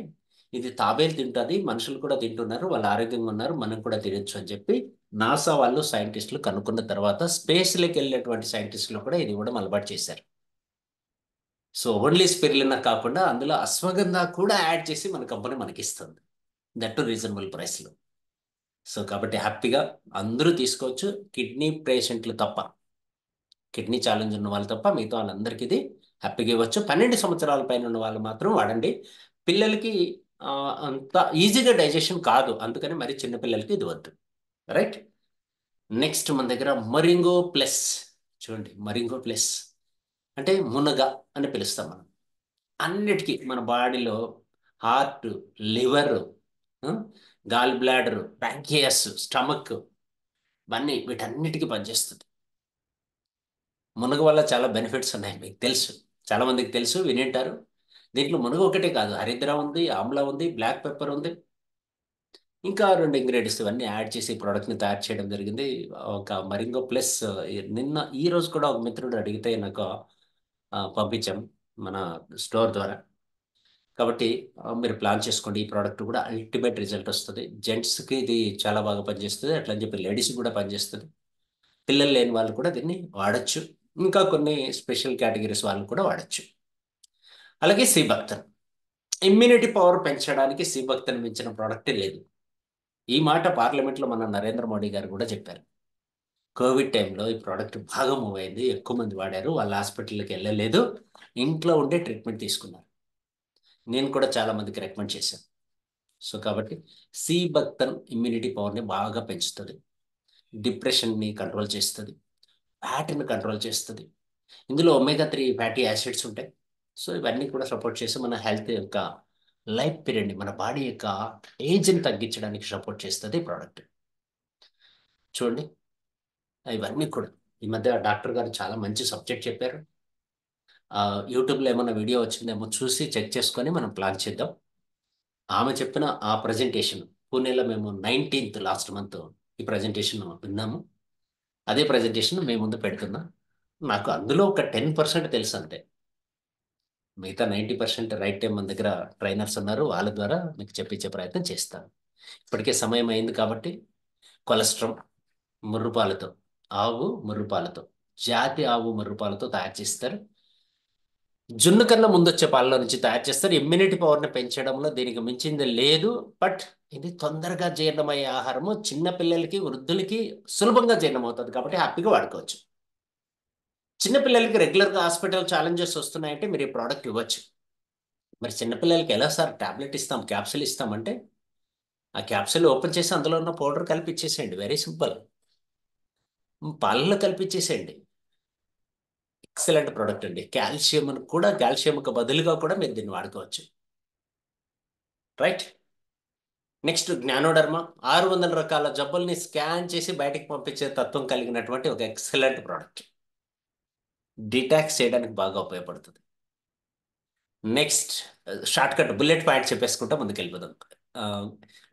ఇది తాబేలు తింటుంది, మనుషులు కూడా తింటున్నారు, వాళ్ళు ఆరోగ్యంగా ఉన్నారు, మనం కూడా తినొచ్చు అని చెప్పి నాసా వాళ్ళు సైంటిస్టులు కనుక్కున్న తర్వాత స్పేస్లోకి వెళ్ళినటువంటి సైంటిస్టులు కూడా ఇది కూడా అలవాటు చేశారు. సో ఓన్లీ స్పిరులినా కాకుండా అందులో అశ్వగంధ కూడా యాడ్ చేసి మన కంపెనీ మనకి ఇస్తుంది, దట్ టు రీజనబుల్ ప్రైస్లో. సో కాబట్టి హ్యాపీగా అందరూ తీసుకోవచ్చు, కిడ్నీ పేషెంట్లు తప్ప, కిడ్నీ ఛాలెంజ్ ఉన్న వాళ్ళు తప్ప మిగతా వాళ్ళందరికీ ఇది హ్యాపీగా ఇవ్వచ్చు. 12 సంవత్సరాల పైన ఉన్న వాళ్ళు మాత్రం వాడండి. పిల్లలకి అంత ఈజీగా డైజెషన్ కాదు, అందుకని మరి చిన్న పిల్లలకి ఇది వద్దు. రైట్. నెక్స్ట్ మన దగ్గర మరింగో ప్లస్. చూడండి, మరింగో ప్లస్ అంటే మునగ అని పిలుస్తాం మనం. అన్నిటికీ మన బాడీలో heart, liver, gall bladder, pancreas, stomach, ఇవన్నీ వీటన్నిటికీ పనిచేస్తుంది. మునగ వల్ల చాలా బెనిఫిట్స్ ఉన్నాయి, మీకు తెలుసు, చాలా మందికి తెలుసు, వినింటారు. దీంట్లో మునగ ఒకటే కాదు, హరిద్ర ఉంది, ఆమ్లా ఉంది, బ్లాక్ పెప్పర్ ఉంది, ఇంకా రెండు ఇంగ్రీడియంట్స్ ఇవన్నీ యాడ్ చేసి ప్రోడక్ట్ని తయారు చేయడం జరిగింది. ఒక మరింగో ప్లస్ నిన్న ఈ రోజు కూడా ఒక మిత్రుడు అడిగితే నాకు పంపించాం మన స్టోర్ ద్వారా. కాబట్టి మీరు ప్లాన్ చేసుకోండి, ఈ ప్రోడక్ట్ కూడా అల్టిమేట్ రిజల్ట్ వస్తుంది. జెంట్స్కి ఇది చాలా బాగా పనిచేస్తుంది, అట్లా అని చెప్పి లేడీస్కి కూడా పనిచేస్తుంది. పిల్లలు లేని వాళ్ళు కూడా దీన్ని వాడచ్చు, ఇంకా కొన్ని స్పెషల్ కేటగిరీస్ వాళ్ళు కూడా వాడచ్చు. అలాగే సీబక్తన్, ఇమ్యూనిటీ పవర్ పెంచడానికి సీబక్తన్ మించిన ప్రోడక్టే లేదు. ఈ మాట పార్లమెంట్లో మన నరేంద్ర మోడీ గారు కూడా చెప్పారు. కోవిడ్ టైంలో ఈ ప్రోడక్ట్ బాగా మూవ్ అయింది, ఎక్కువ మంది వాడారు, వాళ్ళ హాస్పిటల్కి వెళ్ళలేదు, ఇంట్లో ఉండే ట్రీట్మెంట్ తీసుకున్నారు. నేను కూడా చాలా మందికి రికమెండ్ చేశాను. సో కాబట్టి సీబక్తన్ ఇమ్యూనిటీ పవర్ని బాగా పెంచుతుంది, డిప్రెషన్ని కంట్రోల్ చేస్తుంది, ఫ్యాట్ని కంట్రోల్ చేస్తుంది. ఇందులో ఒమేగా 3 ఫ్యాటీ యాసిడ్స్ ఉంటాయి. సో ఇవన్నీ కూడా సపోర్ట్ చేసి మన హెల్త్ యొక్క లైఫ్ పీరియడ్ని, మన బాడీ యొక్క ఏజ్ని తగ్గించడానికి సపోర్ట్ చేస్తుంది ఈ ప్రోడక్ట్. చూడండి, ఇవన్నీ కూడా ఈ మధ్య డాక్టర్ గారు చాలా మంచి సబ్జెక్ట్ చెప్పారు. యూట్యూబ్లో ఏమైనా వీడియో వచ్చిందేమో చూసి చెక్ చేసుకొని మనం ప్లాన్ చేద్దాం. ఆమె చెప్పిన ఆ ప్రజెంటేషన్ పూణేలో మేము 19th లాస్ట్ మంత్ ఈ ప్రజెంటేషన్ విన్నాము. అదే ప్రజెంటేషన్ మేము ముందు పెడుతున్నాం. నాకు అందులో ఒక 10% తెలుసు అంతే, మిగతా 90% రైట్ టైం మన దగ్గర ట్రైనర్స్ ఉన్నారు, వాళ్ళ ద్వారా మీకు చెప్పించే ప్రయత్నం చేస్తాను. ఇప్పటికే సమయం అయింది కాబట్టి కొలెస్ట్రాల్ ముర్రుపాలతో, ఆవు ముర్రుపాలతో, జాతి ఆవు ముర్రుపాలతో తయారు చేస్తారు. జున్ను కన్నా ముందొచ్చే పాలలో నుంచి తయారు చేస్తారు. ఇమ్యూనిటీ పవర్ని పెంచడంలో దీనికి మించింది లేదు. బట్ ఇది తొందరగా జీర్ణమయ్యే ఆహారము, చిన్న పిల్లలకి వృద్ధులకి సులభంగా జీర్ణమవుతుంది కాబట్టి హ్యాపీగా వాడుకోవచ్చు. చిన్నపిల్లలకి రెగ్యులర్గా హాస్పిటల్ ఛాలెంజెస్ వస్తున్నాయంటే మీరు ఈ ప్రోడక్ట్ ఇవ్వచ్చు. మరి చిన్నపిల్లలకి ఎలా సార్ టాబ్లెట్ ఇస్తాం, క్యాప్సిల్ ఇస్తామంటే ఆ క్యాప్సిల్ ఓపెన్ చేసి అందులో ఉన్న పౌడర్ కలిపి ఇచ్చేసేయండి, వెరీ సింపుల్. పాలలో కలిపి ఇచ్చేసేయండి, ఎక్సలెంట్ ప్రోడక్ట్ అండి. కాల్షియం కూడా, కాల్షియంకు బదులుగా కూడా మీరు దీన్ని వాడుకోవచ్చు. రైట్. నెక్స్ట్ జ్ఞానోడర్మా, 600 రకాల జబ్బుల్ని స్కాన్ చేసి బయటకు పంపించే తత్వం కలిగినటువంటి ఒక ఎక్సలెంట్ ప్రోడక్ట్, డిటాక్స్ చేయడానికి బాగా ఉపయోగపడుతుంది. Next short cut bullet point చెప్పేసుకుంటా ముందుకు వెళ్ళిపోదాం.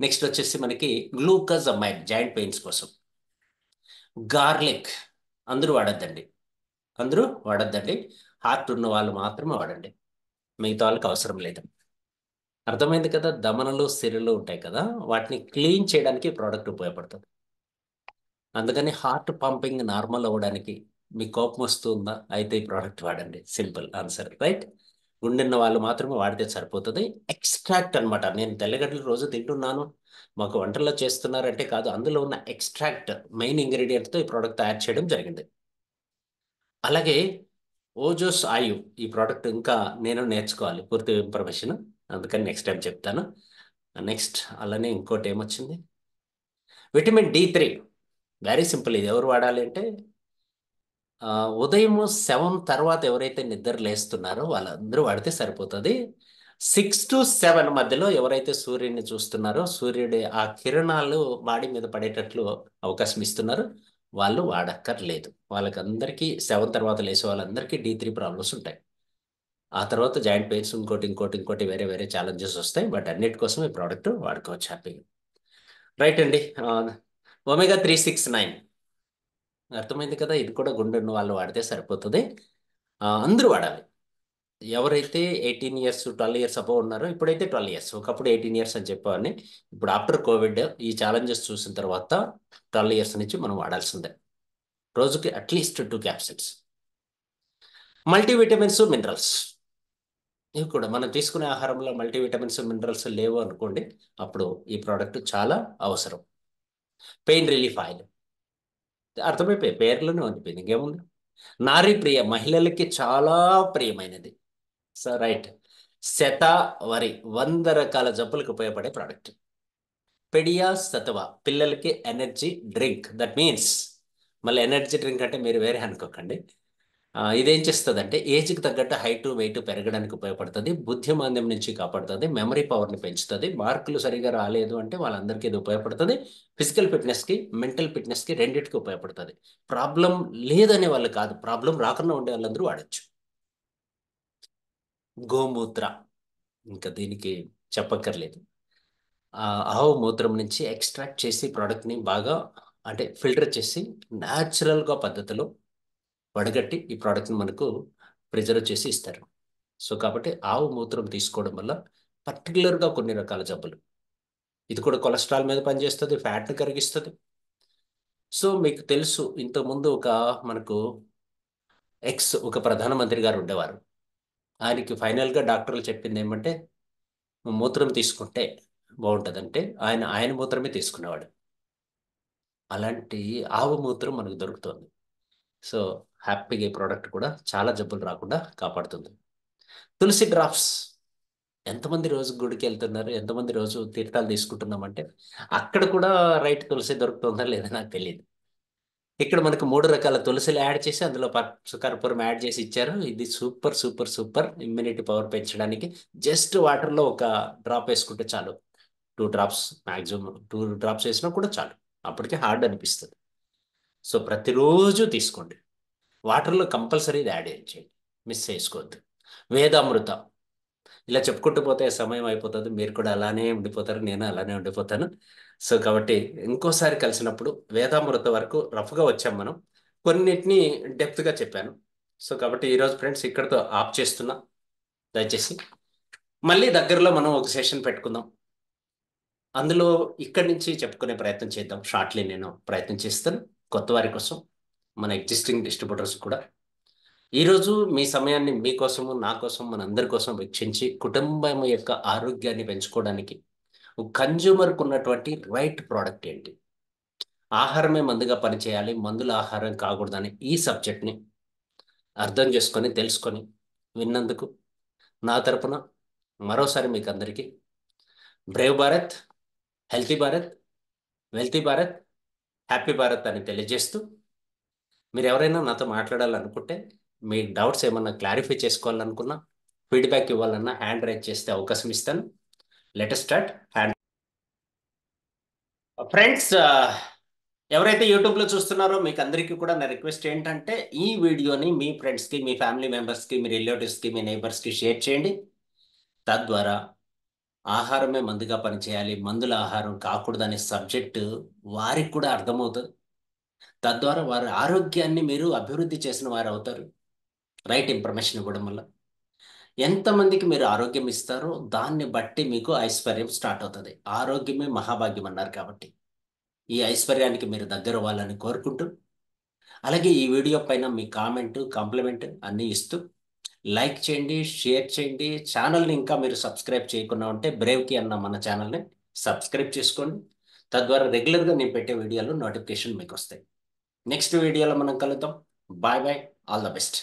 నెక్స్ట్ వచ్చేసి మనకి గ్లూకోజమైన్, జాయింట్ పెయిన్స్ కోసం. గార్లిక్ అందరూ వాడద్దండి, అందరూ వాడద్దండి, హార్ట్ ఉన్న వాళ్ళు మాత్రమే వాడండి, మిగతా వాళ్ళకి అవసరం లేదు. అర్థమైంది కదా, దమనలు సిరలు ఉంటాయి కదా, వాటిని క్లీన్ చేయడానికి ప్రోడక్ట్ ఉపయోగపడుతుంది. అందుకని హార్ట్ పంపింగ్ నార్మల్ అవ్వడానికి, మీ కోపం వస్తుందా అయితే ఈ ప్రోడక్ట్ వాడండి, సింపుల్ ఆన్సర్. రైట్. గుండెన్న వాళ్ళు మాత్రమే వాడితే సరిపోతుంది. ఎక్స్ట్రాక్ట్ అన్నమాట. నేను తెల్లగడ్డలు రోజు తింటున్నాను, మాకు వంటల్లో చేస్తున్నారంటే కాదు, అందులో ఉన్న ఎక్స్ట్రాక్ట్ మెయిన్ ఇంగ్రీడియంట్తో ఈ ప్రోడక్ట్ తయారు చేయడం జరిగింది. అలాగే ఓజోస్ ఆయు ఈ ప్రోడక్ట్ ఇంకా నేను నేర్చుకోవాలి పూర్తి ఇన్ఫర్మేషన్, అందుకని నెక్స్ట్ టైం చెప్తాను. నెక్స్ట్ అలానే ఇంకోటి ఏమొచ్చింది, విటమిన్ D3. Very simple. ఇది ఎవరు వాడాలి అంటే ఉదయం 7 తర్వాత ఎవరైతే నిద్ర లేస్తున్నారో వాళ్ళందరూ వాడితే సరిపోతుంది. 6 to 7 మధ్యలో ఎవరైతే సూర్యుడిని చూస్తున్నారో, సూర్యుడి ఆ కిరణాలు బాడీ మీద పడేటట్లు అవకాశం ఇస్తున్నారో వాళ్ళు వాడక్కర్లేదు. వాళ్ళకందరికీ 7 తర్వాత లేచే వాళ్ళందరికీ D3 ప్రాబ్లమ్స్ ఉంటాయి. ఆ తర్వాత జాయింట్ పెయిన్స్, ఇంకోటి వేరే వేరే ఛాలెంజెస్ వస్తాయి. బట్ అన్నిటి కోసం ఈ ప్రోడక్ట్ వాడుకోవచ్చు హ్యాపీగా. రైట్ అండి. Omega 369 అర్థమైంది కదా. ఇది కూడా గుండె ఉన్న వాళ్ళు వాడితే సరిపోతుంది. అందరూ వాడాలి. ఎవరైతే 18 years 12 years అబౌవ్ ఉన్నారో, ఇప్పుడైతే 12 years, ఒకప్పుడు 18 years అని చెప్పేవాడిని. ఇప్పుడు ఆఫ్టర్ కోవిడ్ ఈ ఛాలెంజెస్ చూసిన తర్వాత 12 years నుంచి మనం వాడాల్సిందే. రోజుకి అట్లీస్ట్ 2 capsules. మల్టీవిటమిన్స్, మినరల్స్, ఇవి కూడా మనం తీసుకునే ఆహారంలో మల్టీవిటమిన్స్ మినరల్స్ లేవు అనుకోండి, అప్పుడు ఈ ప్రోడక్ట్ చాలా అవసరం. పెయిన్ రిలీఫ్ ఆయిల్, అర్థమైపోయి పేర్లోనే ఉండిపోయింది, ఇంకేముంది. నారీ ప్రియ, మహిళలకి చాలా ప్రియమైనది. So right. శతావరి, 100 రకాల జబ్బులకు ఉపయోగపడే ప్రోడక్ట్. పెడియా సతవ, పిల్లలకి ఎనర్జీ డ్రింక్. దట్ మీన్స్ మళ్ళీ ఎనర్జీ డ్రింక్ అంటే మీరు వేరే అనుకోకండి. ఇదేం చేస్తుంది అంటే ఏజ్కి తగ్గట్టు హైట్ వెయిట్ పెరగడానికి ఉపయోగపడుతుంది, బుద్ధిమాంద్యం నుంచి కాపాడుతుంది, మెమరీ పవర్ని పెంచుతుంది, మార్కులు సరిగా రాలేదు అంటే వాళ్ళందరికీ ఇది ఉపయోగపడుతుంది. ఫిజికల్ ఫిట్నెస్కి, మెంటల్ ఫిట్నెస్కి రెండింటికి ఉపయోగపడుతుంది. ప్రాబ్లం లేదనే వాళ్ళు కాదు, ప్రాబ్లం రాకుండా ఉండే వాళ్ళందరూ వాడచ్చు. గోమూత్ర, ఇంకా దీనికి చెప్పక్కర్లేదు. ఆవు మూత్రం నుంచి ఎక్స్ట్రాక్ట్ చేసి ప్రోడక్ట్ని బాగా అంటే ఫిల్టర్ చేసి న్యాచురల్గా పద్ధతిలో వడగట్టి ఈ ప్రోడక్ట్ని మనకు ప్రిజర్వ్ చేసి ఇస్తారు. సో కాబట్టి ఆవు మూత్రం తీసుకోవడం వల్ల పర్టికులర్గా కొన్ని రకాల జబ్బులు, ఇది కూడా కొలెస్ట్రాల్ మీద పనిచేస్తుంది, ఫ్యాట్ని కరిగిస్తుంది. సో మీకు తెలుసు, ఇంతకుముందు మనకు ఒక ప్రధానమంత్రి గారు ఉండేవారు. ఆయనకి ఫైనల్గా డాక్టర్లు చెప్పింది ఏమంటే మూత్రం తీసుకుంటే బాగుంటుందంటే ఆయన మూత్రమే తీసుకునేవాడు. అలాంటి ఆవు మూత్రం మనకు దొరుకుతుంది. సో హ్యాపీగా ఈ ప్రోడక్ట్ కూడా చాలా జబ్బులు రాకుండా కాపాడుతుంది. తులసి డ్రాప్స్, ఎంతమంది రోజు గుడికి వెళ్తున్నారు, ఎంతమంది రోజు తీర్థాలు తీసుకుంటున్నామంటే అక్కడ కూడా రైట్ తులసి దొరుకుతుందా లేదా నాకు తెలియదు. ఇక్కడ మనకు 3 రకాల తులసిలు యాడ్ చేసి అందులో పచ్చ కర్పూరం యాడ్ చేసి ఇచ్చారు. ఇది super super super immunity power పెంచడానికి. జస్ట్ వాటర్లో ఒక డ్రాప్ వేసుకుంటే చాలు, 2 drops మ్యాక్సిమం, 2 drops వేసినా కూడా చాలు, అప్పటికే హార్డ్ అనిపిస్తుంది. సో ప్రతిరోజు తీసుకోండి, వాటర్లో కంపల్సరీ ఇది యాడ్ చేయండి, మిస్ చేసుకోవద్దు. వేదామృత, ఇలా చెప్పుకుంటూ పోతే సమయం అయిపోతుంది, మీరు కూడా అలానే ఉండిపోతారు, నేను అలానే ఉండిపోతాను. సో కాబట్టి ఇంకోసారి కలిసినప్పుడు వేదామృత వరకు రఫ్గా వచ్చాం మనం, కొన్నిటిని డెప్త్గా చెప్పాను. సో కాబట్టి ఈరోజు ఫ్రెండ్స్ ఇక్కడితో ఆఫ్ చేస్తున్నా. దయచేసి మళ్ళీ దగ్గరలో మనం ఒక సెషన్ పెట్టుకుందాం, అందులో ఇక్కడి నుంచి చెప్పుకునే ప్రయత్నం చేద్దాం. షార్ట్లీ నేను ప్రయత్నం చేస్తాను కొత్త వారి కోసం, మన ఎగ్జిస్టింగ్ డిస్ట్రిబ్యూటర్స్ కూడా. ఈరోజు మీ సమయాన్ని మీకోసము, నా కోసం, మనందరి కోసం వెచ్చించి కుటుంబం యొక్క ఆరోగ్యాన్ని పెంచుకోవడానికి కన్జ్యూమర్కు ఉన్నటువంటి రైట్ ప్రోడక్ట్ ఏంటి, ఆహారమే మందుగా పనిచేయాలి, మందుల ఆహారం కాకూడదని ఈ సబ్జెక్ట్ని అర్థం చేసుకొని తెలుసుకొని విన్నందుకు నా తరపున మరోసారి మీకు అందరికీ Brave Bharat, healthy Bharat, wealthy Bharat, happy Bharat అని తెలియజేస్తూ, మీరు ఎవరైనా నాతో మాట్లాడాలనుకుంటే, మీ డౌట్స్ ఏమన్నా క్లారిఫై చేసుకోవాలనుకున్నా, ఫీడ్బ్యాక్ ఇవ్వాలన్నా హ్యాండ్ రైజ్ చేస్తే అవకాశం ఇస్తాను. Let start. హ్యాండ్ ఫ్రెండ్స్, ఎవరైతే యూట్యూబ్లో చూస్తున్నారో మీకు అందరికీ కూడా నా రిక్వెస్ట్ ఏంటంటే ఈ వీడియోని మీ ఫ్రెండ్స్కి, మీ ఫ్యామిలీ మెంబర్స్కి, మీ రిలేటివ్స్కి, మీ నైబర్స్కి షేర్ చేయండి. తద్వారా ఆహారమే మందుగా పనిచేయాలి, మందుల ఆహారం కాకూడదనే సబ్జెక్టు వారికి కూడా అర్థమవుతుంది. తద్వారా వారి ఆరోగ్యాన్ని మీరు అభివృద్ధి చేసిన వారు అవుతారు. రైట్ ఇన్ఫర్మేషన్ ఇవ్వడం వల్ల ఎంతమందికి మీరు ఆరోగ్యం ఇస్తారో దాన్ని బట్టి మీకు ఐశ్వర్యం స్టార్ట్ అవుతుంది. ఆరోగ్యమే మహాభాగ్యం అన్నారు కాబట్టి ఈ ఐశ్వర్యానికి మీరు దగ్గర అవ్వాలని కోరుకుంటూ, అలాగే ఈ వీడియో పైన మీ కామెంట్, కాంప్లిమెంట్ అన్నీ ఇస్తూ లైక్ చేయండి, షేర్ చేయండి. ఛానల్ని ఇంకా మీరు సబ్స్క్రైబ్ చేయకుండా ఉంటే బ్రేవ్కి అన్న మన ఛానల్ని సబ్స్క్రైబ్ చేసుకోండి. తద్వారా రెగ్యులర్గా నేను పెట్టే వీడియోలు నోటిఫికేషన్ మీకు వస్తాయి. నెక్స్ట్ వీడియోలో మనం కలుద్దాం. Bye bye, all the best.